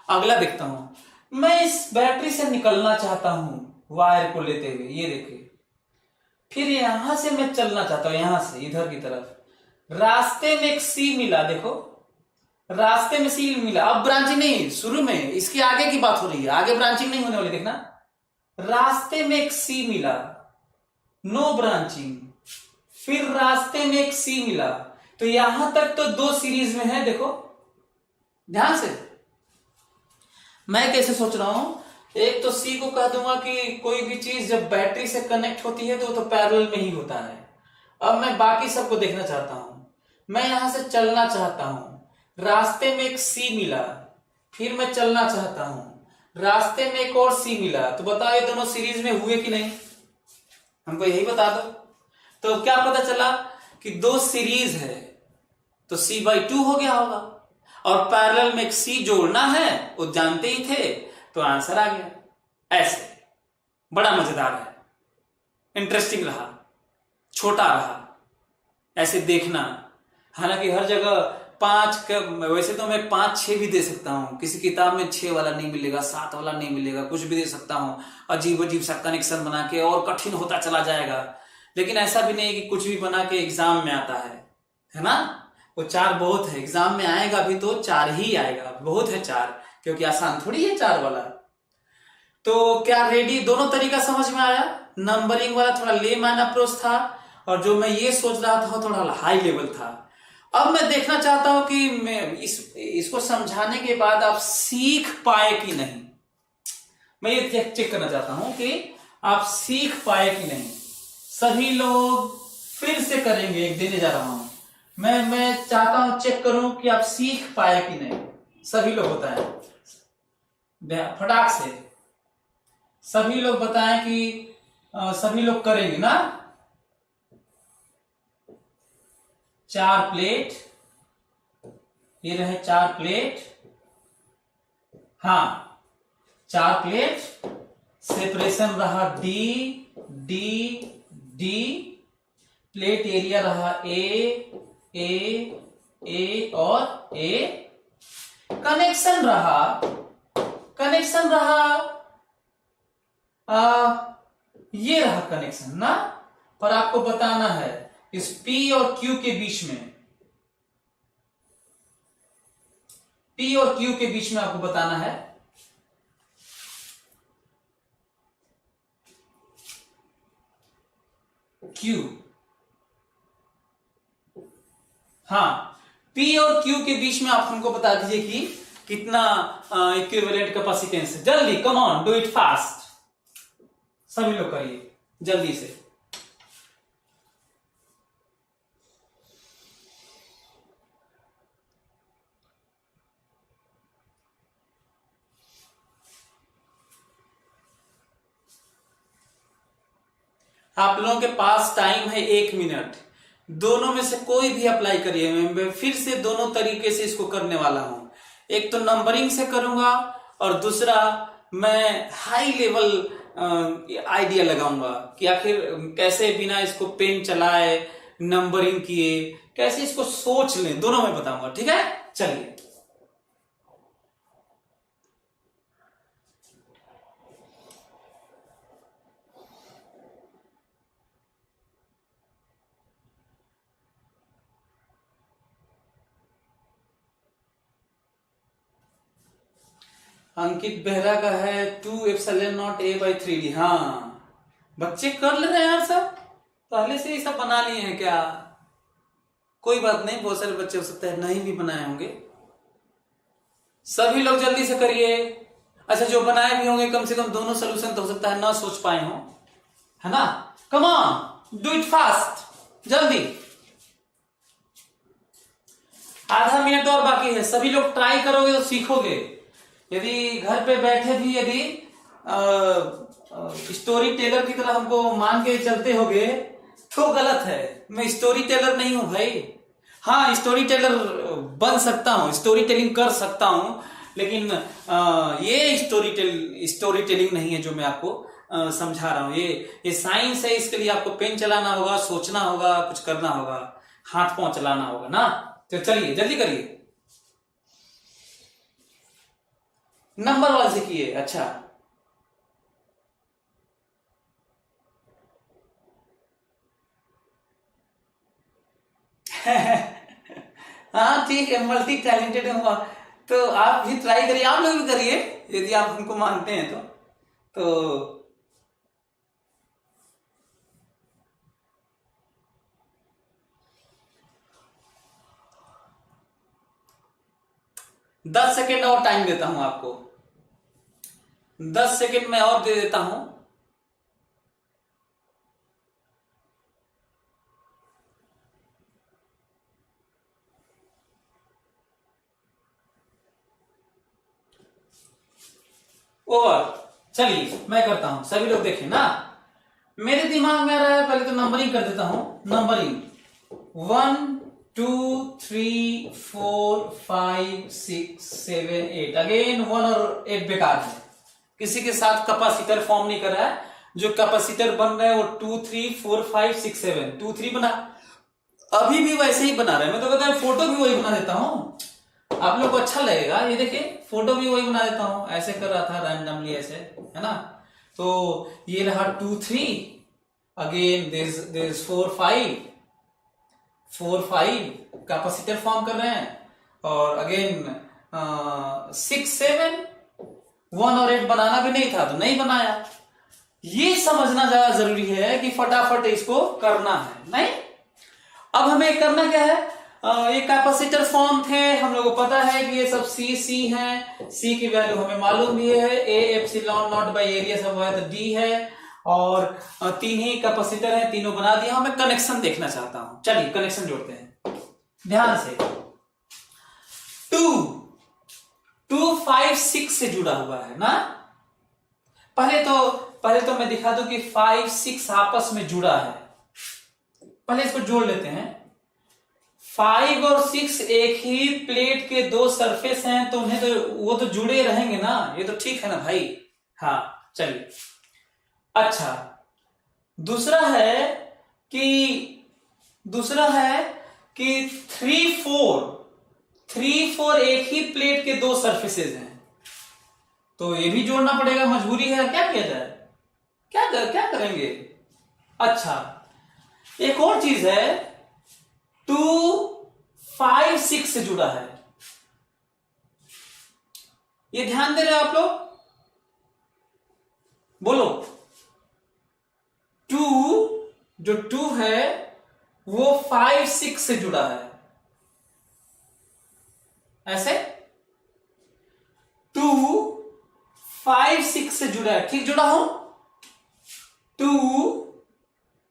[SPEAKER 1] अगला देखता हूं। मैं इस बैटरी से निकलना चाहता हूं वायर को लेते हुए, ये देखिए। फिर यहां से मैं चलना चाहता हूं, यहां से इधर की तरफ। रास्ते में एक C मिला, देखो रास्ते में C मिला। अब ब्रांचिंग नहीं, शुरू में इसके आगे की बात हो रही है, आगे ब्रांचिंग नहीं होने वाली, देखना। रास्ते में एक C मिला, नो ब्रांचिंग। फिर रास्ते में एक C मिला, तो यहां तक तो 2 सीरीज में है, देखो ध्यान से। मैं कैसे सोच रहा हूं, एक तो C को कह दूंगा कि कोई भी चीज जब बैटरी से कनेक्ट होती है तो पैरेलल में ही होता है। अब मैं बाकी सबको देखना चाहता हूं। मैं यहां से चलना चाहता हूं, रास्ते में एक सी मिला, फिर मैं चलना चाहता हूं, रास्ते में एक और सी मिला, तो बताओ ये दोनों सीरीज में हुए कि नहीं? हमको यही बता दो। तो क्या पता चला कि दो सीरीज है तो C/2 हो गया होगा, और पैरेलल में एक सी जोड़ना है वो जानते ही थे, तो आंसर आ गया। ऐसे बड़ा मजेदार है, इंटरेस्टिंग रहा, छोटा रहा, ऐसे देखना। हालांकि हर जगह वैसे तो मैं 5-6 भी दे सकता हूं, किसी किताब में 6 वाला नहीं मिलेगा, 7 वाला नहीं मिलेगा, कुछ भी दे सकता हूं, अजीब अजीब सा कनेक्शन बना के, और कठिन होता चला जाएगा। लेकिन ऐसा भी नहीं कि कुछ भी बना के एग्जाम में आता है ना? वो 4 बहुत है, एग्जाम में आएगा भी तो 4 ही आएगा, बहुत है 4, क्योंकि आसान थोड़ी है 4 वाला। तो क्या रेडी दोनों तरीका समझ में आया? नंबरिंग वाला थोड़ा लेमैन अप्रोच था, और जो मैं ये सोच रहा था थोड़ा हाई लेवल था। अब मैं देखना चाहता हूं कि मैं इसको समझाने के बाद आप सीख पाए कि नहीं। मैं ये चेक करना चाहता हूं कि आप सीख पाए कि नहीं। सभी लोग फिर से करेंगे, एक देने जा रहा हूं मैं चाहता हूं चेक करूं कि आप सीख पाए कि नहीं। सभी लोग बताएं फटाक से, सभी लोग बताएं कि सभी लोग करेंगे ना। 4 प्लेट, ये रहे 4 प्लेट, हाँ 4 प्लेट, सेपरेशन रहा D D D, plate area रहा ए और ए, कनेक्शन रहा ये रहा कनेक्शन ना। पर आपको बताना है इस P और Q के बीच में, P और Q के बीच में आपको बताना है Q, हाँ P और Q के बीच में आप हमको बता दीजिए कि कितना इक्विवेलेंट कैपेसिटेंस है। जल्दी, कम ऑन, डू इट फास्ट, सभी लोग करिए जल्दी से। आप लोगों के पास टाइम है 1 मिनट, दोनों में से कोई भी अप्लाई करिए। मैं फिर से दोनों तरीके से इसको करने वाला हूं, एक तो नंबरिंग से करूंगा, और दूसरा मैं हाई लेवल आइडिया लगाऊंगा कि आखिर कैसे बिना इसको पेन चलाए, नंबरिंग किए, कैसे इसको सोच लें, दोनों में बताऊंगा। ठीक है, चलिए। अंकित बेहरा का है 2ε0a/3d। हाँ, बच्चे कर ले रहे हैं यार, सब पहले से ही सब बना लिए हैं क्या? कोई बात नहीं, बहुत सारे बच्चे हो सकते हैं नहीं भी बनाए होंगे। सभी लोग जल्दी से करिए। अच्छा, जो बनाए भी होंगे कम से कम दोनों सोल्यूशन तो हो सकता है ना सोच पाए हो, है ना? कम ऑन, डू इट फास्ट, जल्दी। आधा मिनट और बाकी है, सभी लोग ट्राई करोगे तो सीखोगे। यदि घर पे बैठे भी यदि स्टोरी टेलर की तरह हमको मान के चलते होगे तो गलत है। मैं स्टोरी टेलर नहीं हूं भाई। हाँ, स्टोरी टेलर बन सकता हूं, स्टोरी टेलिंग कर सकता हूं, लेकिन ये स्टोरी टेलिंग नहीं है जो मैं आपको समझा रहा हूं। ये साइंस है, इसके लिए आपको पेन चलाना होगा, सोचना होगा, कुछ करना होगा, हाथ पांव चलाना होगा ना। तो चलिए जल्दी करिए। नंबर वाले से किए, अच्छा। हाँ ठीक है, मल्टी टैलेंटेड हूँ, तो आप भी ट्राई करिए, आप लोग भी करिए यदि आप हमको मानते हैं तो 10 सेकेंड और टाइम देता हूं आपको, 10 सेकेंड में और दे देता हूं। ओवर। चलिए मैं करता हूं, सभी लोग देखें ना, मेरे दिमाग में आ रहा है, पहले तो नंबरिंग कर देता हूं। नंबरिंग 1 2 3 4 5 6 7 8। अगेन 1 और 8 बेकार है, किसी के साथ कैपेसिटर फॉर्म नहीं कर रहा है। जो कैपेसिटर बन रहा है वो 2 3 4 5 6 7 2 3 बना, अभी भी वैसे ही बना रहा है। मैं तो कहता हूं फोटो भी वही बना देता हूं, आप लोग को अच्छा लगेगा। ये देखिए फोटो भी वही बना देता हूं, ऐसे कर रहा था रैंडमली ऐसे, है ना। तो ये रहा 2 3, अगेन दिस 4 5 कैपेसिटर फॉर्म कर रहे हैं, और अगेन 6 7 1 और 8 बनाना भी नहीं था तो नहीं बनाया। ये समझना ज्यादा जरूरी है कि फटाफट इसको करना है। नहीं, अब हमें करना क्या है, ये कैपेसिटर फॉर्म थे, हम लोगों को पता है कि ये सब सी है, सी की वैल्यू हमें मालूम भी है, A epsilon not by area सब है तो डी है, और तीन ही कैपेसिटर है, तीनों बना दिया। मैं कनेक्शन देखना चाहता हूं, चलिए कनेक्शन जोड़ते हैं ध्यान से। 2 5 6 से जुड़ा हुआ है ना। पहले तो मैं दिखा दूं कि 5 6 आपस में जुड़ा है, पहले इसको जोड़ लेते हैं। 5 और 6 एक ही प्लेट के दो सरफेस हैं, तो उन्हें तो वो तो जुड़े रहेंगे ना, ये तो ठीक है ना भाई। हाँ चलिए, अच्छा दूसरा है कि 3 4 एक ही प्लेट के दो सरफेसेस हैं, तो ये भी जोड़ना पड़ेगा, मजबूरी है, क्या किया जाए, क्या करेंगे। अच्छा एक और चीज है, 2 5 6 से जुड़ा है, ये ध्यान दे रहे हो आप लोग, बोलो। 2 है वो 5 6 से जुड़ा है, ऐसे 2 5 6 से जुड़ा है, ठीक जुड़ा हो, 2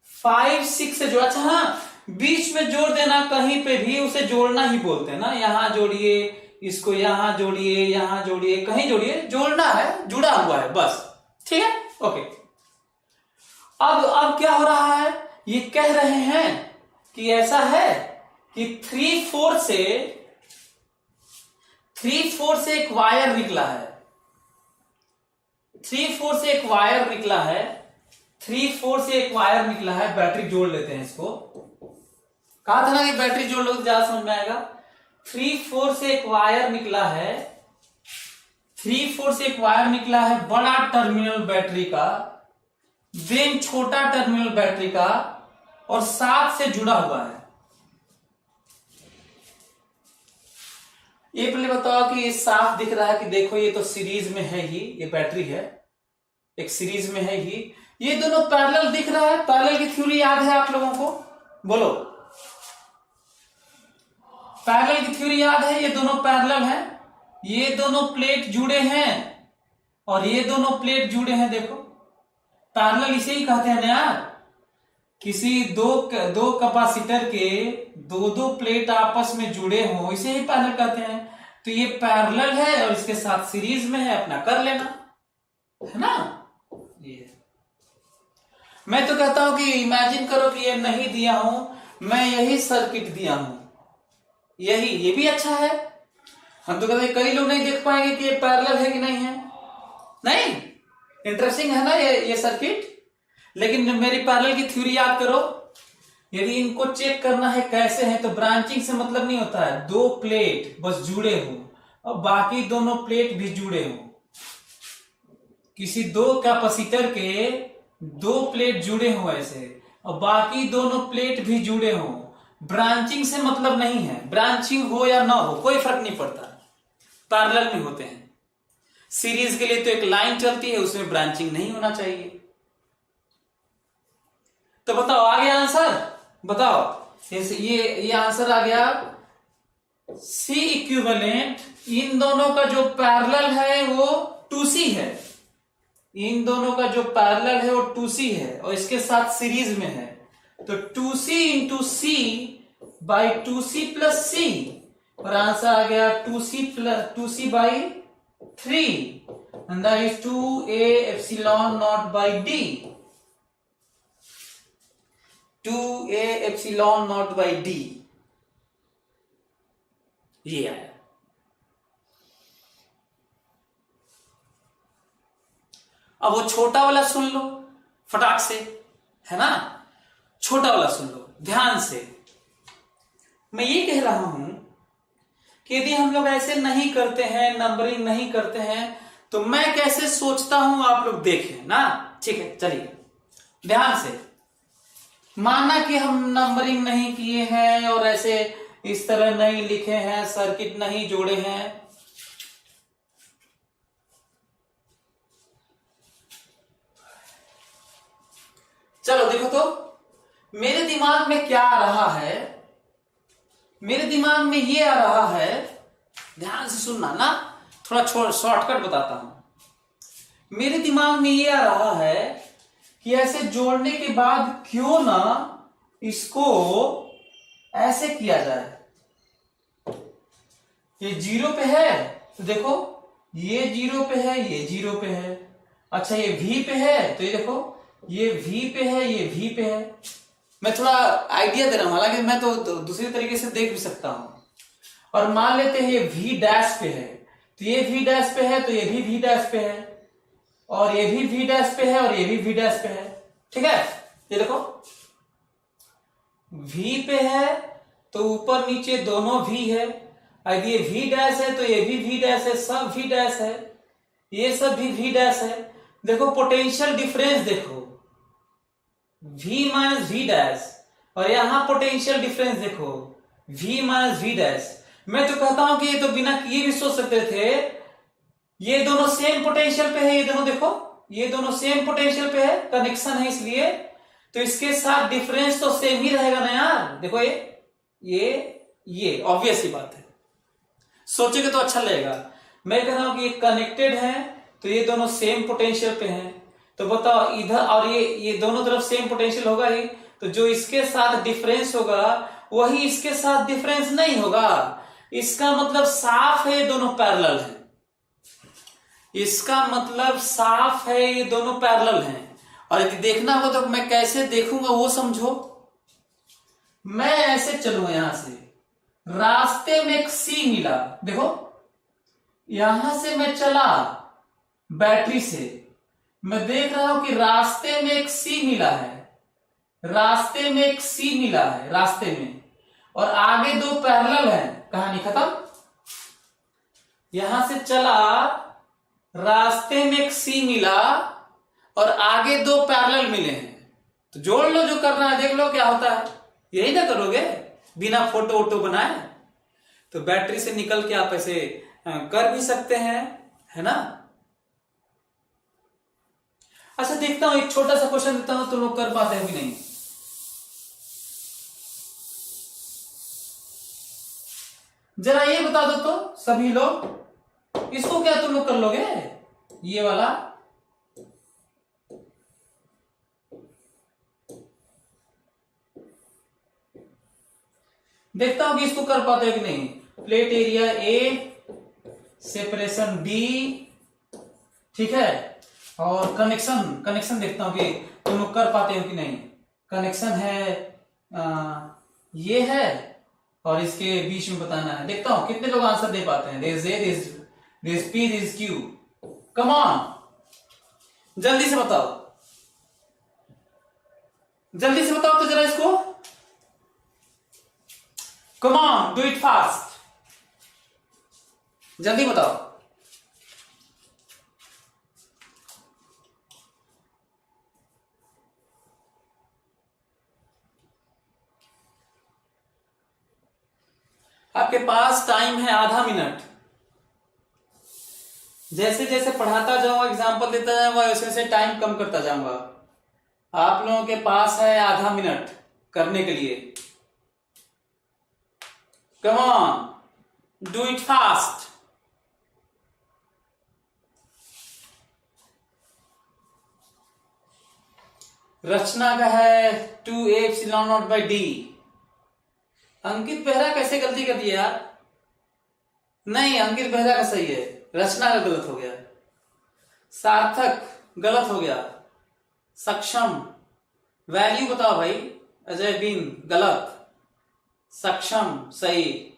[SPEAKER 1] 5 6 से जुड़ा। अच्छा हाँ, बीच में जोड़ देना कहीं पे भी उसे जोड़ना ही बोलते हैं ना, यहां जोड़िए, इसको यहां जोड़िए, यहां जोड़िए, कहीं जोड़िए, जोड़ना है, जुड़ा हुआ है बस, ठीक है ओके। अब क्या हो रहा है, ये कह रहे हैं कि ऐसा है कि 3 4 से एक वायर निकला है, 3 4 से एक वायर निकला है, 3 4 से एक वायर निकला है। बैटरी जोड़ लेते हैं इसको, कहा था ना कि बैटरी जोड़ लो तो ज्यादा समझ में आएगा। 3 4 से एक वायर निकला है, 3 4 से एक वायर निकला है बड़ा टर्मिनल बैटरी का, देन छोटा टर्मिनल बैटरी का, और साथ से जुड़ा हुआ है। ये पहले बताओ कि ये साफ दिख रहा है कि देखो ये तो सीरीज में है ही, ये बैटरी है एक सीरीज में है ही, ये दोनों पैरेलल दिख रहा है। पैरेलल की थ्योरी याद है आप लोगों को, बोलो। पैरेलल की थ्योरी याद है, ये दोनों पैरेलल हैं, ये दोनों प्लेट जुड़े हैं और ये दोनों प्लेट जुड़े हैं, देखो पैरेलल इसे ही कहते हैं ना यार। किसी दो कैपेसिटर के दो प्लेट आपस में जुड़े हो, इसे ही पैरेलल कहते हैं। तो ये पैरेलल है और इसके साथ सीरीज में है, अपना कर लेना, है ना। ये मैं तो कहता हूं कि इमेजिन करो कि ये नहीं दिया हूं, मैं यही सर्किट दिया हूं, ये भी अच्छा है। हम तो कहते हैं कई लोग नहीं देख पाएंगे कि ये पैरेलल है कि नहीं है, नहीं इंटरेस्टिंग है ना ये सर्किट। लेकिन मेरी पैरेलल की थ्योरी याद करो, यदि इनको चेक करना है कैसे है, तो ब्रांचिंग से मतलब नहीं होता है, दो प्लेट बस जुड़े हो और बाकी दोनों प्लेट भी जुड़े हो। किसी दो कैपेसिटर के दो प्लेट जुड़े हो ऐसे, और बाकी दोनों प्लेट भी जुड़े हो, ब्रांचिंग से मतलब नहीं है। ब्रांचिंग हो या ना हो कोई फर्क नहीं पड़ता, पैरेलल में होते हैं। सीरीज के लिए तो एक लाइन चलती है, उसमें ब्रांचिंग नहीं होना चाहिए। तो बताओ आ गया आंसर, बताओ ये आंसर आ गया। सी इक्विवेलेंट, इन दोनों का जो पैरेलल है वो 2C है, इन दोनों का जो पैरेलल है वो 2C है और इसके साथ सीरीज में है, तो 2C into C by 2C plus C, और आंसर आ गया 2C by 3 and that is 2a epsilon naught by d, 2a epsilon naught by d, ये आया। अब वो छोटा वाला सुन लो फटाक से, है ना, छोटा वाला सुन लो ध्यान से। मैं ये कह रहा हूं कि यदि हम लोग ऐसे नहीं करते हैं, नंबरिंग नहीं करते हैं, तो मैं कैसे सोचता हूं आप लोग देखें ना। ठीक है, चलिए ध्यान से। माना कि हम नंबरिंग नहीं किए हैं और ऐसे इस तरह नहीं लिखे हैं, सर्किट नहीं जोड़े हैं, चलो देखो तो मेरे दिमाग में क्या आ रहा है। मेरे दिमाग में ये आ रहा है, ध्यान से सुनना ना, थोड़ा शॉर्टकट बताता हूं। मेरे दिमाग में ये आ रहा है कि ऐसे जोड़ने के बाद क्यों ना इसको ऐसे किया जाए। ये 0 पे है तो देखो ये 0 पे है, ये 0 पे है। अच्छा ये V पे है तो ये देखो ये V पे है, ये V पे है। मैं थोड़ा आइडिया दे रहा हूं, हालांकि मैं तो दूसरी तरीके से देख भी सकता हूं। और मान लेते हैं ये V डैश पे है तो ये V डैश पे है, तो ये भी V डैश पे है, और ये भी V डैश पे है, और ये भी V डैश पे है। ठीक है, ये देखो V पे है तो ऊपर नीचे दोनों V है। यदि ये V डैश है तो ये भी V डैश है, सब V डैश है, ये सब भी V डैश है। देखो पोटेंशियल डिफरेंस देखो, V माइनस V डैश, और यहां पोटेंशियल डिफरेंस देखो V माइनस V डैश। मैं तो कहता हूं कि ये तो बिना किए भी सोच सकते थे, ये दोनों सेम पोटेंशियल पे है, ये दोनों देखो ये दोनों सेम पोटेंशियल पे है, कनेक्शन है इसलिए, तो इसके साथ डिफरेंस तो सेम ही रहेगा ना यार। देखो ये ऑब्वियस ही बात है, सोचोगे तो अच्छा लगेगा। मैं कह रहा हूं कि ये कनेक्टेड है तो ये दोनों सेम पोटेंशियल पे हैं, तो बताओ इधर और ये दोनों तरफ सेम पोटेंशियल होगा ही, तो जो इसके साथ डिफरेंस होगा वही इसके साथ डिफरेंस नहीं होगा। इसका मतलब साफ है ये दोनों पैरेलल हैं, इसका मतलब साफ है ये दोनों पैरेलल हैं। और यदि देखना हो तो मैं कैसे देखूंगा वो समझो। मैं ऐसे चलूंगा, यहां से रास्ते में एक C मिला, देखो यहां से मैं चला बैटरी से, मैं देख रहा हूं कि रास्ते में एक C मिला है, रास्ते में एक C मिला है रास्ते में, और आगे दो पैरेलल हैं, कहानी खत्म। यहां से चला, रास्ते में एक C मिला और आगे दो पैरेलल मिले हैं, तो जोड़ लो, जो करना है देख लो क्या होता है। यही ना करोगे बिना फोटो वोटो बनाए, तो बैटरी से निकल के आप ऐसे कर भी सकते हैं, है ना। अच्छा देखता हूं, एक छोटा सा क्वेश्चन देता हूं, तो लोग कर पाते हैं कि नहीं। जरा ये बता दो तो सभी लोग, इसको क्या तुम लोग कर लोगे, ये वाला देखता हूं कि इसको कर पाते हो कि नहीं। Plate area A, separation B, ठीक है, और कनेक्शन देखता हूं कि तुम लोग कर पाते हो कि नहीं। कनेक्शन है ये है और इसके बीच में बताना है। देखता हूं कितने लोग आंसर दे पाते हैं। There is A, there is P, there is Q. Come on, जल्दी से बताओ, जल्दी से बताओ तो जरा इसको। Come on, do it fast. जल्दी बताओ। आपके पास टाइम है आधा मिनट। जैसे जैसे पढ़ाता जाऊंगा, एग्जाम्पल देता जाऊंगा, वैसे वैसे टाइम कम करता जाऊंगा। आप लोगों के पास है आधा मिनट करने के लिए। Come on, do it fast. Rachna का है 2a epsilon naught by d। अंकित बेहरा कैसे गलती कर दिया यार? नहीं, अंकित बेहरा का सही है। रचना का गलत हो गया। सार्थक गलत हो गया। सक्षम, वैल्यू बताओ भाई, अजय बिन गलत। सक्षम सही।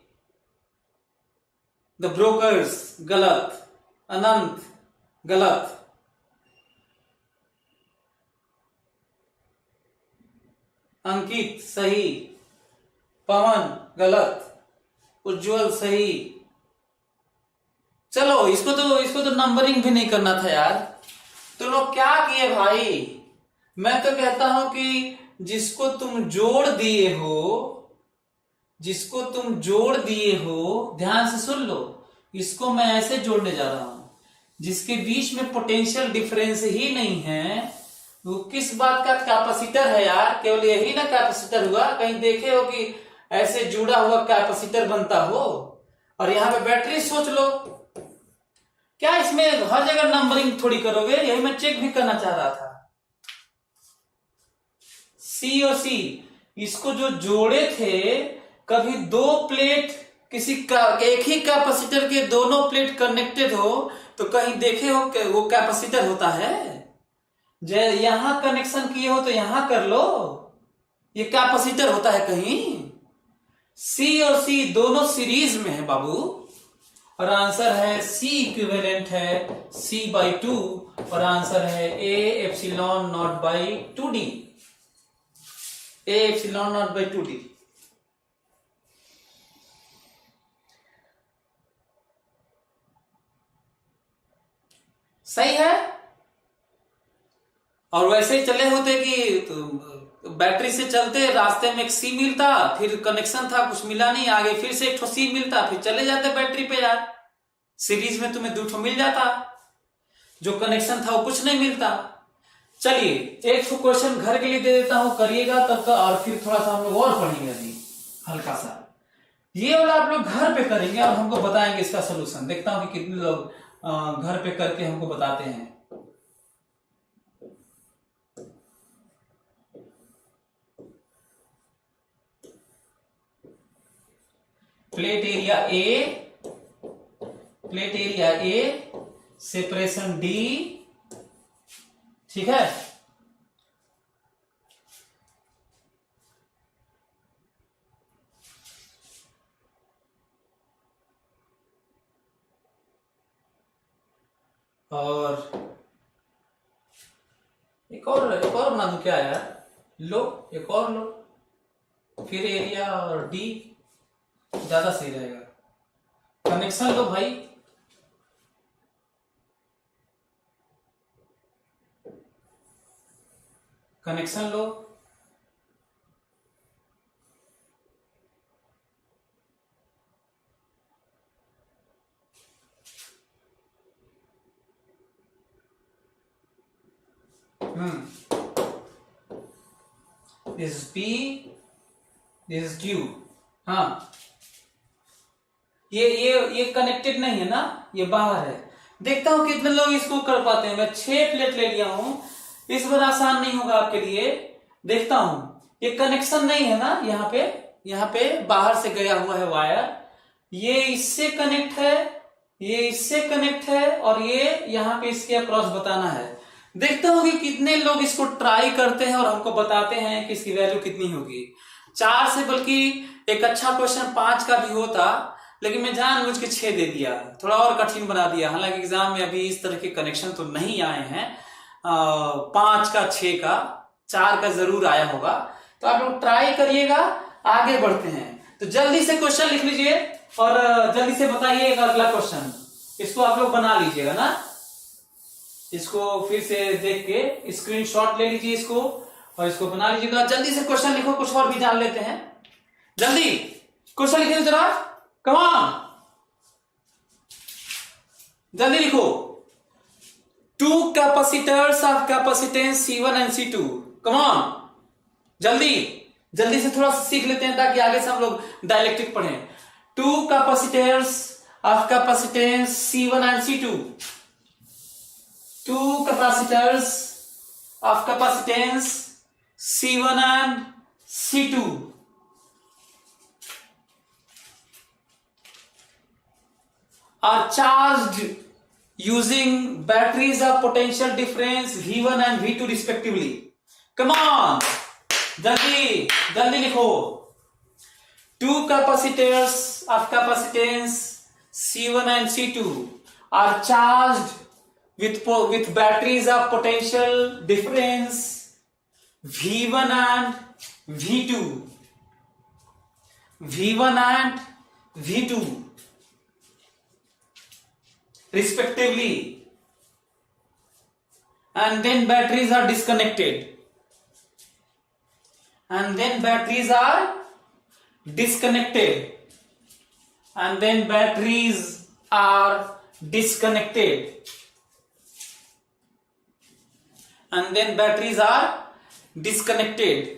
[SPEAKER 1] द ब्रोकर्स गलत। अनंत गलत। अंकित सही। पवन गलत। उज्जवल सही। चलो इसको तो नंबरिंग भी नहीं करना था यार। तो लोग क्या किए भाई, मैं तो कहता हूं कि जिसको तुम जोड़ दिए हो, ध्यान से सुन लो, इसको मैं ऐसे जोड़ने जा रहा हूं, जिसके बीच में पोटेंशियल डिफरेंस ही नहीं है, वो किस बात का कैपेसिटर है यार। केवल यही ना कैपेसिटर हुआ, कहीं देखे हो कि ऐसे जुड़ा हुआ कैपेसिटर बनता हो। और यहां पे बैटरी सोच लो, क्या इसमें हर जगह नंबरिंग थोड़ी करोगे, यही मैं चेक भी करना चाह रहा था। सी और सी, इसको जो जोड़े थे, कभी दो प्लेट किसी का एक ही कैपेसिटर के दोनों प्लेट कनेक्टेड हो तो कहीं देखे हो कि वो कैपेसिटर होता है। यहां कनेक्शन किए हो तो यहां कर लो, ये कैपेसिटर होता है कहीं। सी और सी दोनों सीरीज में है बाबू, और आंसर है सी इक्विवेलेंट है C/2, और आंसर है A epsilon not by 2D। A epsilon not by 2D। सही है। और वैसे ही चले होते कि तो बैटरी से चलते, रास्ते में एक सी मिलता, फिर कनेक्शन था कुछ मिला नहीं, आगे फिर से एक सी मिलता, फिर चले जाते बैटरी पे यार। सीरीज में तुम्हें 2 मिल जाता, जो कनेक्शन था वो कुछ नहीं मिलता। चलिए एक क्वेश्चन घर के लिए दे देता हूं, करिएगा तब का, और फिर थोड़ा सा हम लोग और पढ़ेंगे अभी हल्का सा। ये वाला आप लोग घर पे करेंगे और हमको बताएंगे इसका सोल्यूशन। देखता हूं कि कितने लोग घर पे करके हमको बताते हैं। Plate area A, separation D, ठीक है। और एक और बना दूं क्या यार, लो एक और लो, फिर एरिया और डी ज्यादा सही रहेगा। कनेक्शन लो भाई, connection low. This is P, this is Q। हाँ, ये कनेक्टेड नहीं है ना, ये बाहर है। देखता हूं कितने लोग इसको कर पाते हैं। मैं 6 प्लेट ले लिया हूं, इस बार आसान नहीं होगा आपके लिए। देखता हूं, ये कनेक्शन नहीं है ना, यहाँ पे बाहर से गया हुआ है वायर, ये इससे कनेक्ट है, ये इससे कनेक्ट है, और ये यहाँ पे इसके अक्रॉस बताना है। देखता हूं कि कितने लोग इसको ट्राई करते हैं और हमको बताते हैं कि इसकी वैल्यू कितनी होगी। 4 से, बल्कि एक अच्छा क्वेश्चन 5 का भी होता, लेकिन मैं जानबूझ के 6 दे दिया, थोड़ा और कठिन बना दिया। हालांकि एग्जाम में अभी इस तरह के कनेक्शन तो नहीं आए हैं, 5 का 6 का, 4 का जरूर आया होगा। तो आप लोग ट्राई करिएगा, आगे बढ़ते हैं। तो जल्दी से क्वेश्चन लिख लीजिए और जल्दी से बताइएगा अगला क्वेश्चन। इसको आप लोग बना लीजिएगा ना, इसको फिर से देख के स्क्रीनशॉट ले लीजिए इसको, और इसको बना लीजिएगा। जल्दी से क्वेश्चन लिखो, कुछ और भी जान लेते हैं। जल्दी क्वेश्चन लिखिए जरा, कम ऑन, जल्दी लिखो। 2 capacitors of capacitance C1 and C2। Come on, जल्दी से थोड़ा सीख लेते हैं ताकि आगे से हम लोग डायलेक्ट्रिक पढ़ें। 2 capacitors of capacitance C1 and C2। 2 capacitors of capacitance C1 and C2 are charged using batteries of potential difference V1 and V2 respectively. Come on, जल्दी जल्दी लिखो. Two capacitors of capacitance C1 and C2 are charged with batteries of potential difference V1 and V2. V1 and V2 respectively, and then batteries are disconnected. And then batteries are disconnected. And then batteries are disconnected. And then batteries are disconnected.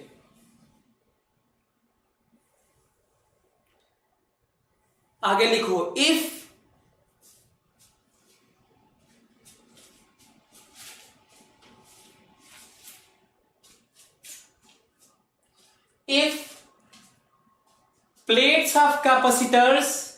[SPEAKER 1] आगे लिखो. If plates of capacitors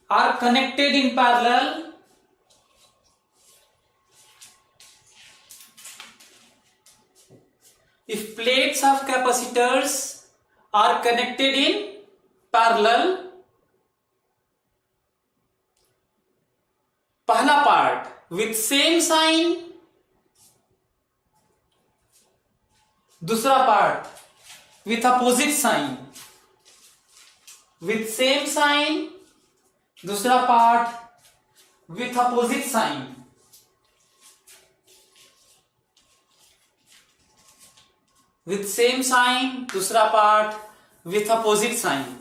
[SPEAKER 1] are connected in parallel, if plates of capacitors are connected in parallel, पहला part with same sign, दूसरा part with opposite sign. With same sign, दूसरा part with opposite sign. With same sign, दूसरा part with opposite sign.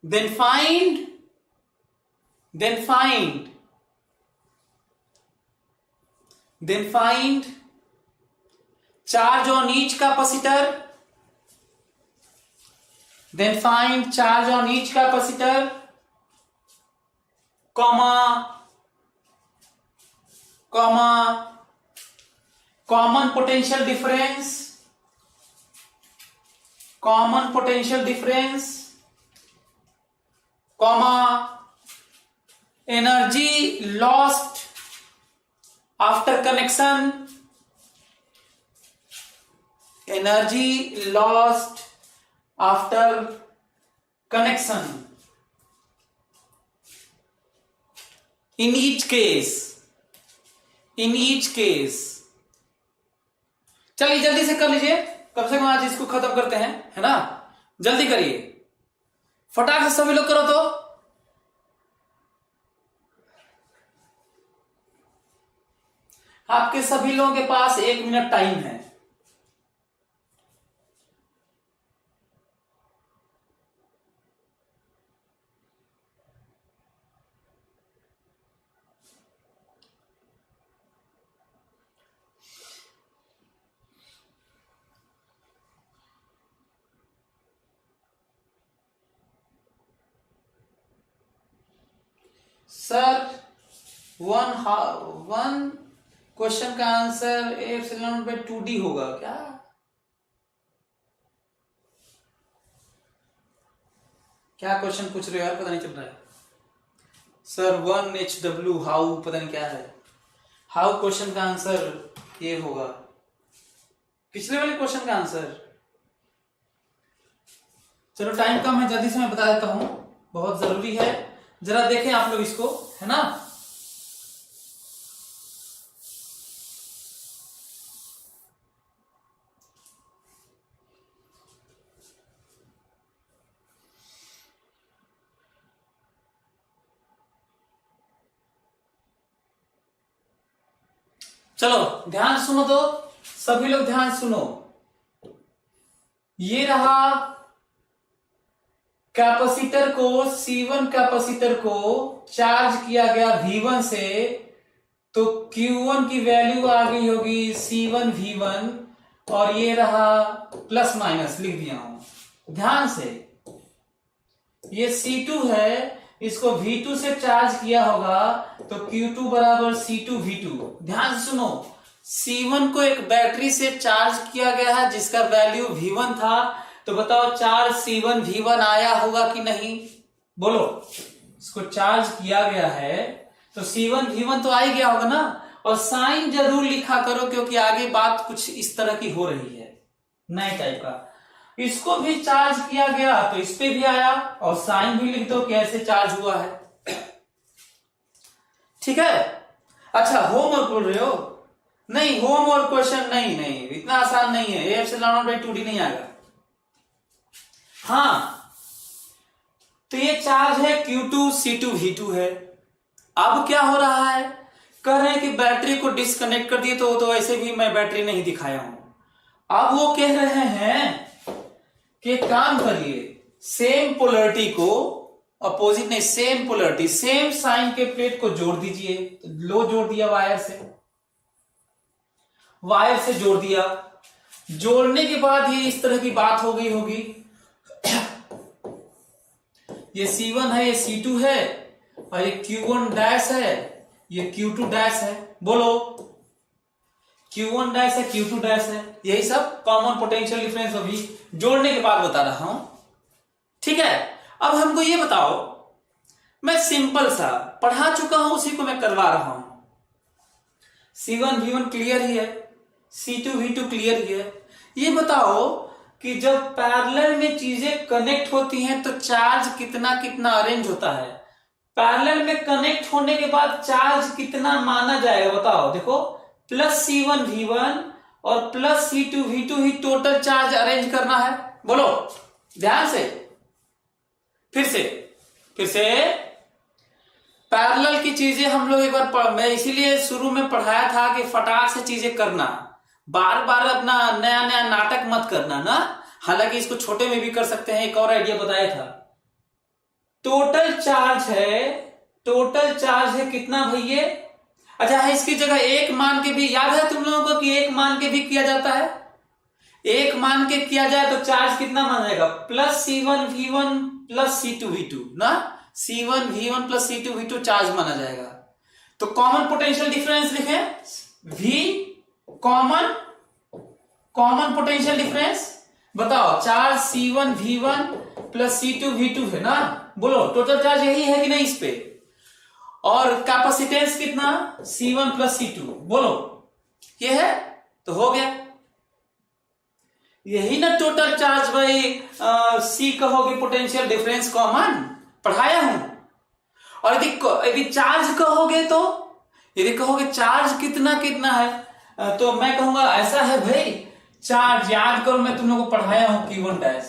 [SPEAKER 1] Then find charge on each capacitor. Then find charge on each capacitor, comma common potential difference, comma energy lost after connection, in each case. चलिए जल्दी से कर लीजिए, कम से कम आज इसको खत्म करते हैं, है ना. जल्दी करिए, फटाक से सभी लोग करो. तो आपके सभी लोगों के पास 1 मिनट टाइम है. सर वन क्वेश्चन का आंसर एप्सिलॉन पे 2D होगा क्या? क्या क्वेश्चन पूछ रहे हो यार, पता नहीं चल रहा है. सर 1HW हाउ, पता नहीं क्या है. हाउ क्वेश्चन का आंसर ये होगा, पिछले वाले क्वेश्चन का आंसर. चलो टाइम कम है, जल्दी से मैं बता देता हूं, बहुत जरूरी है. जरा देखें आप लोग इसको, है ना. चलो ध्यान सुनो, तो सभी लोग ध्यान सुनो. ये रहा कैपेसिटर को, C1 कैपेसिटर को चार्ज किया गया V1 से, तो Q1 की वैल्यू आ गई होगी C1 V1, और ये रहा प्लस माइनस लिख दिया हूं ध्यान से. ये C2 है, इसको V2 से चार्ज किया होगा, तो Q2 बराबर C2 V2. ध्यान से सुनो, C1 को एक बैटरी से चार्ज किया गया है जिसका वैल्यू V1 था, तो बताओ चार्ज C1 V1 आया होगा कि नहीं? बोलो, इसको चार्ज किया गया है तो C1 V1 तो आ ही गया होगा ना। और साइन जरूर लिखा करो क्योंकि आगे बात कुछ इस तरह की हो रही है, नए टाइप का। इसको भी चार्ज किया गया तो इस पे भी आया, और साइन भी लिख दो कि ऐसे चार्ज हुआ है। ठीक है। अच्छा, होमवर्क बोल रहे हो? नहीं, होमवर्क क्वेश्चन नहीं, इतना आसान नहीं है, A/2D नहीं आएगा। हाँ, तो ये चार्ज है Q2 C2 V2 है। अब क्या हो रहा है, कह रहे हैं कि बैटरी को डिस्कनेक्ट कर दिए, तो ऐसे भी मैं बैटरी नहीं दिखाया हूं। अब वो कह रहे हैं कि काम करिए, सेम पोलरिटी को, अपोजिट नहीं, सेम पोलरिटी, सेम साइन के प्लेट को जोड़ दीजिए। तो लो जोड़ दिया, वायर से जोड़ दिया। जोड़ने के बाद ये इस तरह की बात हो गई होगी, ये C1 है, ये C2 है, और ये Q1 डैश है, ये Q2 डैश है। बोलो, Q1 डैश है, Q2 डैश है, यही सब कॉमन पोटेंशियल डिफरेंस अभी जोड़ने के बाद बता रहा हूं। ठीक है। अब हमको ये बताओ, मैं सिंपल सा पढ़ा चुका हूं, उसी को मैं करवा रहा हूं। C1 V1 क्लियर ही है, C2 V2 क्लियर ही है। ये बताओ कि जब पैरेलल में चीजें कनेक्ट होती हैं तो चार्ज कितना कितना अरेंज होता है। पैरेलल में कनेक्ट होने के बाद चार्ज कितना माना जाएगा, बताओ। देखो, प्लस C1 V1 और प्लस C2 V2 ही टोटल चार्ज अरेंज करना है। बोलो ध्यान से, फिर से पैरेलल की चीजें हम लोग एक बार मैं इसीलिए शुरू में पढ़ाया था कि फटाक से चीजें करना, बार बार अपना नया नया नाटक मत करना ना। हालांकि इसको छोटे में भी कर सकते हैं, एक और आइडिया बताया था। टोटल चार्ज है कितना भैया? अच्छा है, इसकी जगह एक मान के भी, याद है तुम लोगों को कि एक मान के भी किया जाता है। एक मान के किया जाए तो चार्ज कितना मान जाएगा? Plus C1 V1 plus C2 V2 ना, C1 V1 plus C2 V2 charge माना जाएगा। तो कॉमन पोटेंशियल डिफरेंस लिखें, V कॉमन पोटेंशियल डिफरेंस। बताओ, charge C1 V1 plus C2 V2 है ना। बोलो, टोटल चार्ज यही है कि नहीं इस पे? और कैपेसिटेंस कितना? C1 plus C2। बोलो, ये है तो हो गया। यही ना टोटल चार्ज भाई। C कहोगे पोटेंशियल डिफरेंस कॉमन, पढ़ाया हूं। और यदि चार्ज कहोगे तो, यदि कहोगे चार्ज कितना कितना है, तो मैं कहूंगा ऐसा है भाई, चार्ज याद करो, मैं तुम लोगों को पढ़ाया हूं Q1 डैश,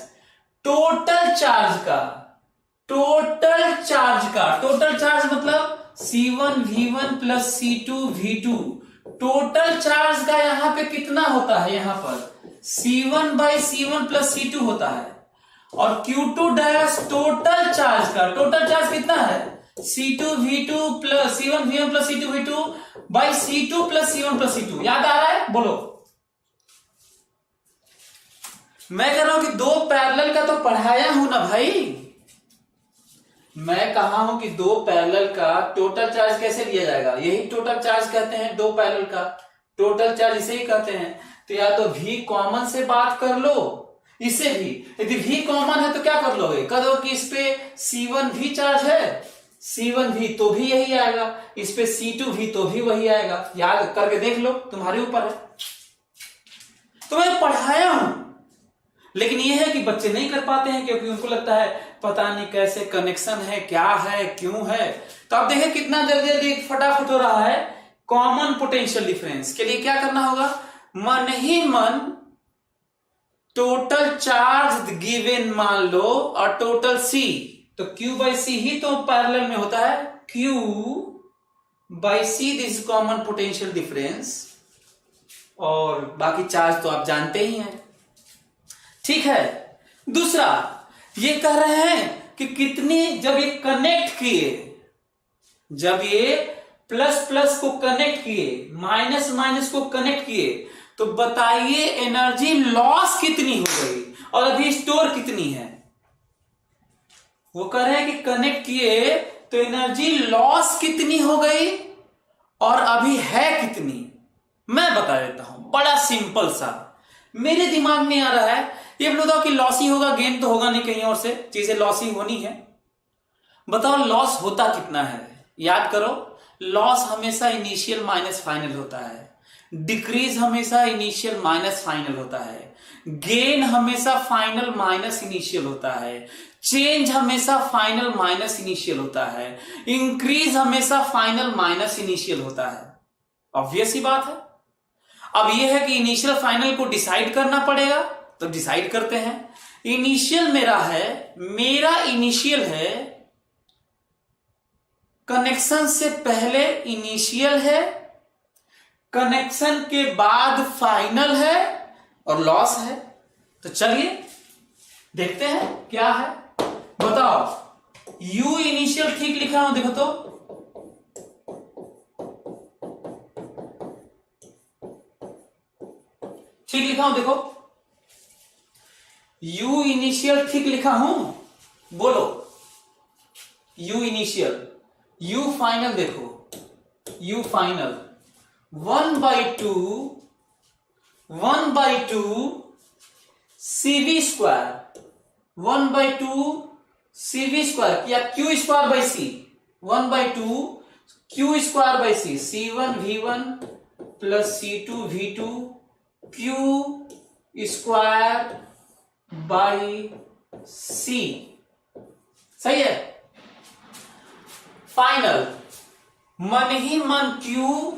[SPEAKER 1] टोटल चार्ज मतलब C1 V1 plus C2 V2, total charge का यहां पे कितना होता है? यहां पर C1 by C1 plus C2 होता है। और Q2 डैश टोटल चार्ज कितना है? C2 V2 plus C1 V1 plus C2 V2 by C2 plus C1 plus C2। याद आ रहा है? बोलो। मैं कह रहा हूं कि दो पैरेलल का तो पढ़ाया हूं ना भाई। मैं कहा हूं कि दो पैरेलल का टोटल चार्ज कैसे लिया जाएगा, यही टोटल चार्ज कहते हैं। दो पैरेलल का टोटल चार्ज इसे ही कहते हैं। तो या तो V कॉमन से बात कर लो, इसे भी, यदि V कॉमन है तो क्या कर लोगे, कह दो कि इस पे C1 V चार्ज है, C1 V तो भी यही आएगा, इस पे C2 V तो भी वही आएगा। याद करके देख लो, तुम्हारे ऊपर है। तो मैं पढ़ाया हूं, लेकिन यह है कि बच्चे नहीं कर पाते हैं क्योंकि उनको लगता है पता नहीं कैसे कनेक्शन है, क्या है, क्यों है। तो आप देखें कितना जल्दी फटाफट हो रहा है। कॉमन पोटेंशियल डिफरेंस के लिए क्या करना होगा, मन ही मन टोटल चार्ज गिवन मान लो और टोटल C, तो Q बाई C ही तो पैरेलल में होता है, Q by C this common potential difference, और बाकी चार्ज तो आप जानते ही हैं। ठीक है। दूसरा ये कह रहे हैं कि कितनी, जब ये कनेक्ट किए, जब ये प्लस प्लस को कनेक्ट किए, माइनस माइनस को कनेक्ट किए, तो बताइए एनर्जी लॉस कितनी हो गई और अभी स्टोर कितनी है। वो कह रहे हैं कि कनेक्ट किए तो एनर्जी लॉस कितनी हो गई और अभी है कितनी। मैं बता देता हूं, बड़ा सिंपल सा मेरे दिमाग में आ रहा है। ये बताओ कि लॉस ही होगा, गेन तो होगा नहीं, कहीं और से चीजें लॉस ही होनी है। बताओ लॉस होता कितना है? याद करो, लॉस हमेशा इनिशियल माइनस फाइनल होता है, डिक्रीज हमेशा इनिशियल माइनस फाइनल होता है, गेन हमेशा फाइनल माइनस इनिशियल होता है, चेंज हमेशा फाइनल माइनस इनिशियल होता है, इंक्रीज हमेशा फाइनल माइनस इनिशियल होता है। ऑब्वियस ही बात है। अब यह है कि इनिशियल फाइनल को डिसाइड करना पड़ेगा, तो डिसाइड करते हैं। इनिशियल मेरा इनिशियल है, कनेक्शन से पहले इनिशियल है, कनेक्शन के बाद फाइनल है और लॉस है। तो चलिए देखते हैं क्या है। बताओ यू इनिशियल ठीक लिखा हूं, देखो तो ठीक लिखा हूं, देखो यू इनिशियल ठीक लिखा हूं, बोलो यू इनिशियल। यू फाइनल देखो, U final 1/2 CV square, 1/2 CV square या Q square by C, 1/2 Q square by C, C1 V1 plus C2 V2 Q square by C. सही है। फाइनल मन ही मन क्यू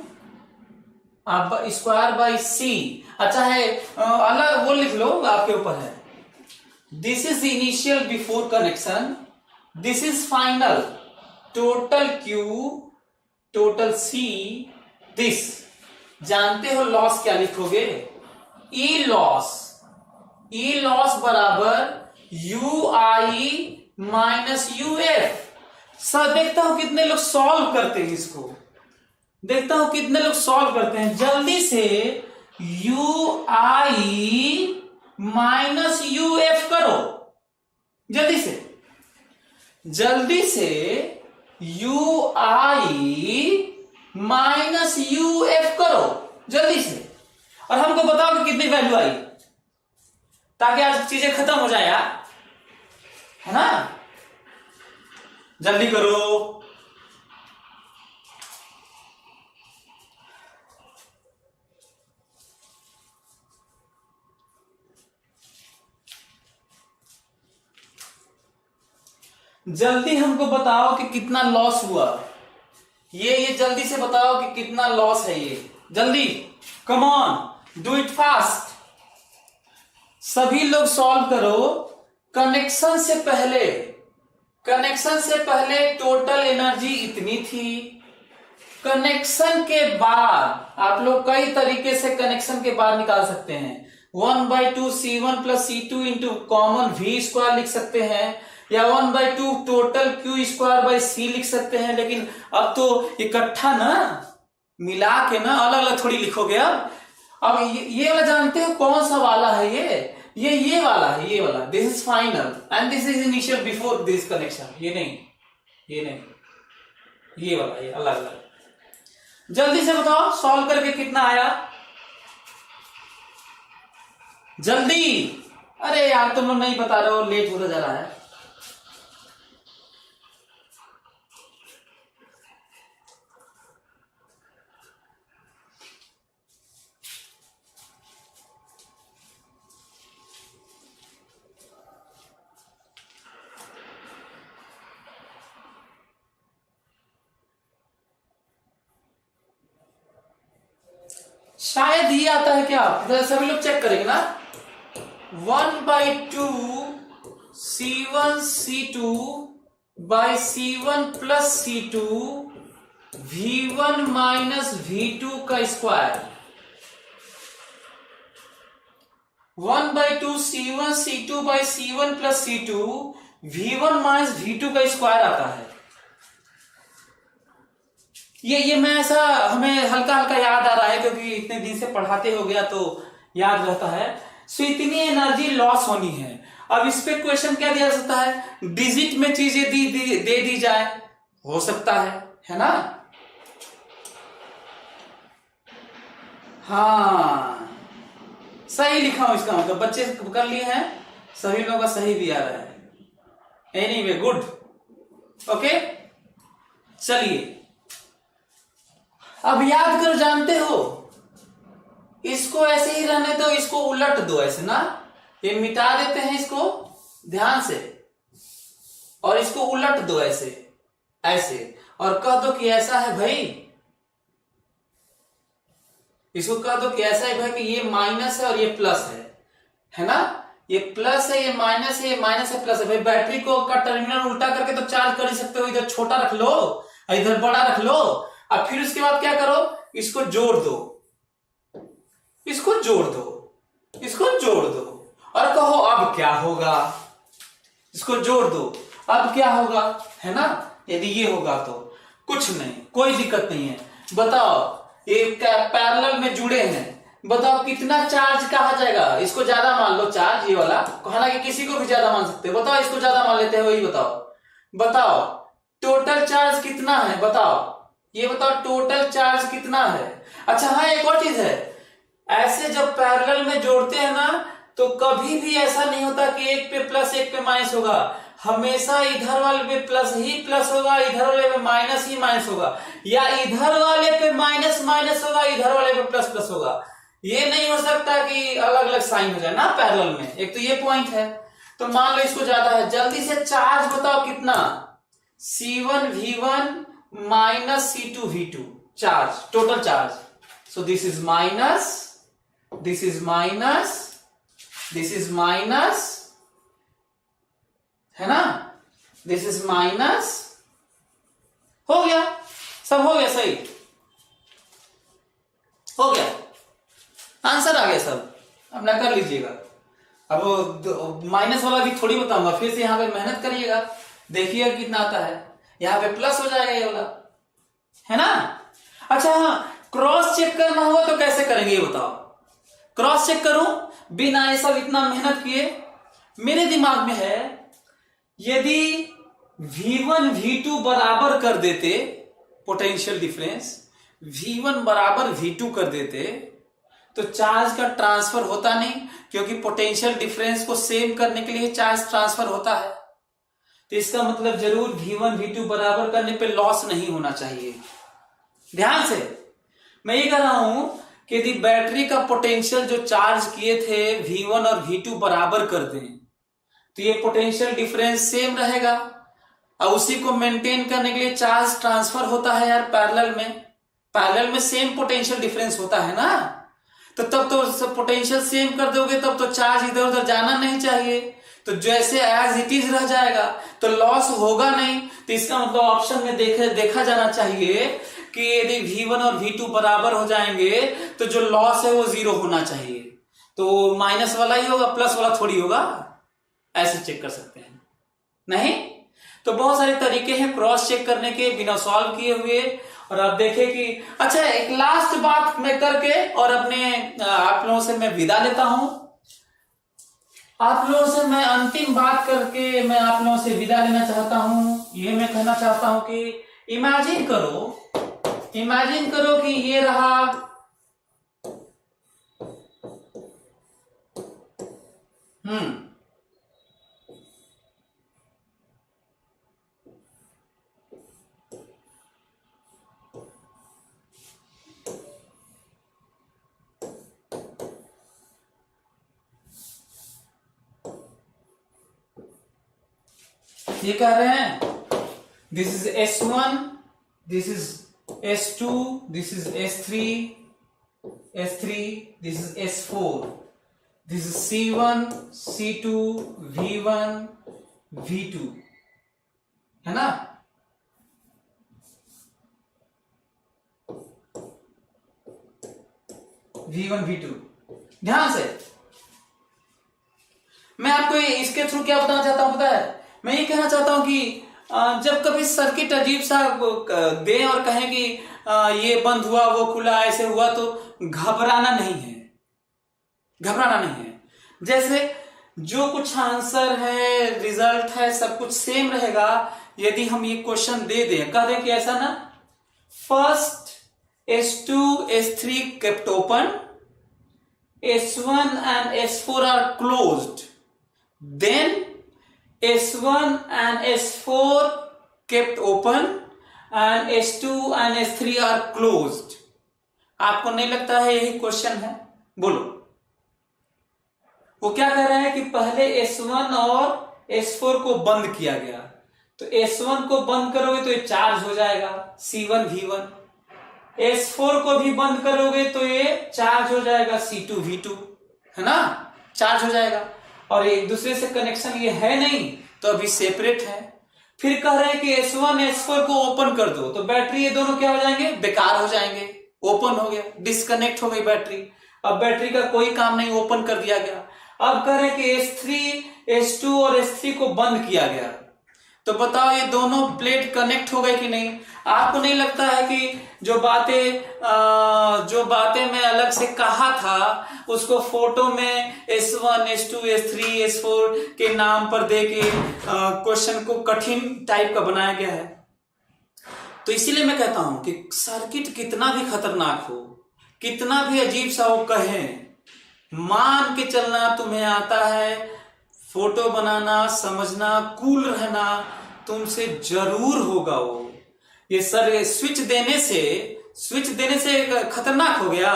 [SPEAKER 1] स्क्वायर बाई सी। अच्छा है, अलग वो लिख लो, आपके ऊपर है। This is initial before connection, this is final, total Q total C, this. जानते हो लॉस क्या लिखोगे? ई लॉस बराबर U I minus U F. Sir देखता हूं कितने लोग सॉल्व करते हैं इसको, देखता हूं कितने लोग सॉल्व करते हैं। जल्दी से you I minus U F करो, जल्दी से you I minus U F करो जल्दी से, और हमको बताओ कि कितनी वैल्यू आई, ताकि आज चीजें खत्म हो जाए यार, है ना। जल्दी करो। जल्दी हमको बताओ कि कितना लॉस हुआ, ये जल्दी से बताओ कि कितना लॉस है ये, जल्दी, कम ऑन डू इट फास्ट। सभी लोग सॉल्व करो। कनेक्शन से पहले टोटल एनर्जी इतनी थी, कनेक्शन के बाद आप लोग कई तरीके से कनेक्शन के बाद निकाल सकते हैं। 1/2 C1 plus C2 into common V square लिख सकते हैं, या 1/2 total Q square by C लिख सकते हैं। लेकिन अब तो इकट्ठा ना मिला के ना अलग अलग थोड़ी लिखोगे। अब ये वाला जानते हो कौन सा वाला है? ये वाला है, ये वाला। This is final and this is initial before this connection. ये नहीं, ये वाला, ये अलग अलग। जल्दी से बताओ सॉल्व करके कितना आया, जल्दी। अरे यार तुम लोग नहीं बता रहे हो, लेट होता जा रहा है। शायद ये आता है क्या, सभी लोग चेक करेंगे ना। 1/2 C1 C2 by C1 plus C2 V1 minus V2 का square. 1/2 C1 C2 by C1 plus C2 V1 minus V2 का स्क्वायर आता है। ये मैं ऐसा हमें हल्का हल्का याद आ रहा है, क्योंकि इतने दिन से पढ़ाते हो गया तो याद रहता है। सो इतनी एनर्जी लॉस होनी है। अब इस पे क्वेश्चन क्या दिया सकता है? डिजिट में चीजें दे दी जाए, हो सकता है ना। हाँ सही लिखा हूं, इसका मतलब बच्चे कर लिए हैं, सभी लोगों का सही भी आ रहा है। Anyway good, okay. चलिए अब याद करो, जानते हो इसको ऐसे ही रहने दो, इसको उलट दो ऐसे ना, ये मिटा देते हैं इसको ध्यान से, और इसको उलट दो ऐसे ऐसे, और कह दो कि ऐसा है भाई, इसको कह दो कि ऐसा है भाई कि ये माइनस है और ये प्लस है ना, ये प्लस है ये माइनस है, ये माइनस है प्लस है। भाई बैटरी को का टर्मिनल उल्टा करके तो चार्ज कर ही सकते हो, इधर छोटा रख लो इधर बड़ा रख लो, अब फिर उसके बाद क्या करो, इसको जोड़ दो, इसको जोड़ दो, इसको जोड़ दो, और कहो अब क्या होगा, इसको जोड़ दो अब क्या होगा, है ना। यदि ये होगा तो कुछ नहीं, कोई दिक्कत नहीं है। बताओ ये पैरेलल में जुड़े हैं, बताओ कितना चार्ज कहा जाएगा, इसको ज्यादा मान लो चार्ज, ये वाला, हालांकि किसी को भी ज्यादा मान सकते हो, बताओ इसको ज्यादा मान लेते हैं, वही बताओ, बताओ टोटल चार्ज कितना है, बताओ ये बताओ टोटल चार्ज कितना है। अच्छा हाँ एक और चीज है, ऐसे जब पैरेलल में जोड़ते हैं ना तो कभी भी ऐसा नहीं होता कि एक पे प्लस एक पे माइनस होगा, हमेशा इधर वाले पे प्लस ही प्लस होगा, इधर वाले पे माइनस ही माइनस होगा, या इधर वाले पे माइनस माइनस होगा, इधर वाले पे प्लस प्लस होगा। ये नहीं हो सकता कि अलग अलग साइन हो जाए ना पैरेलल में, एक तो ये पॉइंट है। तो मान लो इसको ज्यादा है, जल्दी से चार्ज बताओ कितना, C1V1 minus C2V2 charge, total charge. So this is minus, this is minus, this is minus, है ना, दिस इज माइनस, हो गया, सब हो गया, सही हो गया, आंसर आ गया सब, अपना कर लीजिएगा। अब माइनस वाला भी थोड़ी बताऊंगा, फिर से यहां पे मेहनत करिएगा, देखिएगा कितना आता है, यहां पे प्लस हो जाएगा ये वाला, है ना। अच्छा हाँ, क्रॉस चेक करना हो तो कैसे करेंगे ये बताओ, क्रॉस चेक करूं बिना ये सब इतना मेहनत किए, मेरे दिमाग में है यदि V1 V2 बराबर कर देते, पोटेंशियल डिफरेंस V1 बराबर V2 कर देते तो चार्ज का ट्रांसफर होता नहीं, क्योंकि पोटेंशियल डिफरेंस को सेम करने के लिए चार्ज ट्रांसफर होता है। तो इसका मतलब जरूर V1 V2 बराबर करने पे लॉस नहीं होना चाहिए। ध्यान से मैं ये कह रहा हूं कि यदि बैटरी का पोटेंशियल जो चार्ज किए थे V1 और V2 बराबर कर दें तो ये पोटेंशियल डिफरेंस सेम रहेगा, और उसी को मेंटेन करने के लिए चार्ज ट्रांसफर होता है यार पैरेलल में सेम पोटेंशियल डिफरेंस होता है ना, तो तब तो पोटेंशियल सेम कर दोगे तब तो चार्ज इधर उधर जाना नहीं चाहिए, तो जैसे एज इट इज रह जाएगा तो लॉस होगा नहीं। तो इसका मतलब ऑप्शन में देखा जाना चाहिए कि यदि V1 और V2 बराबर हो जाएंगे तो जो लॉस है वो जीरो होना चाहिए, तो माइनस वाला ही होगा, प्लस वाला थोड़ी होगा। ऐसे चेक कर सकते हैं, नहीं तो बहुत सारे तरीके हैं क्रॉस चेक करने के बिना सॉल्व किए हुए। और आप देखें कि अच्छा एक लास्ट बात मैं करके और अपने आप लोगों से मैं विदा लेता हूं, आप लोगों से मैं अंतिम बात करके मैं आप लोगों से विदा लेना चाहता हूं। ये मैं कहना चाहता हूं कि इमेजिन करो कि ये रहा ये कह रहे हैं this is S1, this is S2, this is S3, this is S4, this is C1, C2, V1, V2, है ना। V1 V2, ध्यान से मैं आपको इसके थ्रू क्या बताना चाहता हूं पता है, मैं ये कहना चाहता हूं कि जब कभी सर्किट अजीब सा दें और कहें कि ये बंद हुआ वो खुला ऐसे हुआ तो घबराना नहीं है, घबराना नहीं है। जैसे जो कुछ आंसर है रिजल्ट है सब कुछ सेम रहेगा। यदि हम ये क्वेश्चन दे दें, कह दें कि ऐसा ना first S2, S3 kept open, S1 and S4 are closed, then S1 and S4 kept open and S2 and S3 are closed. आपको नहीं लगता है यही क्वेश्चन है? बोलो। वो क्या कह रहा है कि पहले S1 और S4 को बंद किया गया, तो S1 को बंद करोगे तो ये चार्ज हो जाएगा C1 V1, S4 को भी बंद करोगे तो ये चार्ज हो जाएगा C2 V2, है ना, चार्ज हो जाएगा। और एक दूसरे से कनेक्शन ये है नहीं तो अभी सेपरेट है। फिर कह रहे हैं कि S1 S4 को ओपन कर दो, तो बैटरी ये दोनों क्या हो जाएंगे, बेकार हो जाएंगे। ओपन हो गया, डिस्कनेक्ट हो गई बैटरी, अब बैटरी का कोई काम नहीं, ओपन कर दिया गया। अब कह रहे हैं कि S3 S2 और S3 को बंद किया गया, तो बताओ ये दोनों प्लेट कनेक्ट हो गए कि नहीं? आपको नहीं लगता है कि जो बातें मैं अलग से कहा था उसको फोटो में S1 S2 S3 S4 के नाम पर देके क्वेश्चन को कठिन टाइप का बनाया गया है? तो इसीलिए मैं कहता हूं कि सर्किट कितना भी खतरनाक हो, कितना भी अजीब सा वो कहे, मान के चलना तुम्हें आता है, फोटो बनाना, समझना, कूल रहना तुमसे जरूर होगा। वो ये सर स्विच देने से खतरनाक हो गया।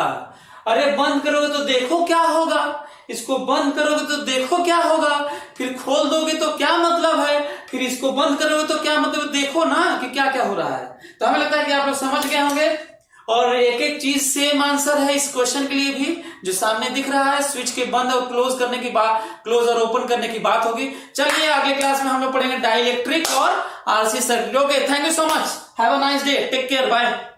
[SPEAKER 1] अरे बंद करोगे तो देखो क्या होगा, इसको बंद करोगे तो देखो क्या होगा, फिर खोल दोगे तो क्या मतलब है, फिर इसको बंद करोगे तो क्या मतलब, देखो ना कि क्या क्या हो रहा है। तो हमें लगता है कि आप लोग समझ गए होंगे। और एक एक चीज सेम आंसर है इस क्वेश्चन के लिए भी, जो सामने दिख रहा है, स्विच के बंद और क्लोज करने की बात, क्लोज और ओपन करने की बात होगी। चलिए अगले क्लास में हम लोग पढ़ेंगे डाइलेक्ट्रिक और RC circuit. Okay, thank you so much, have a nice day, take care, bye.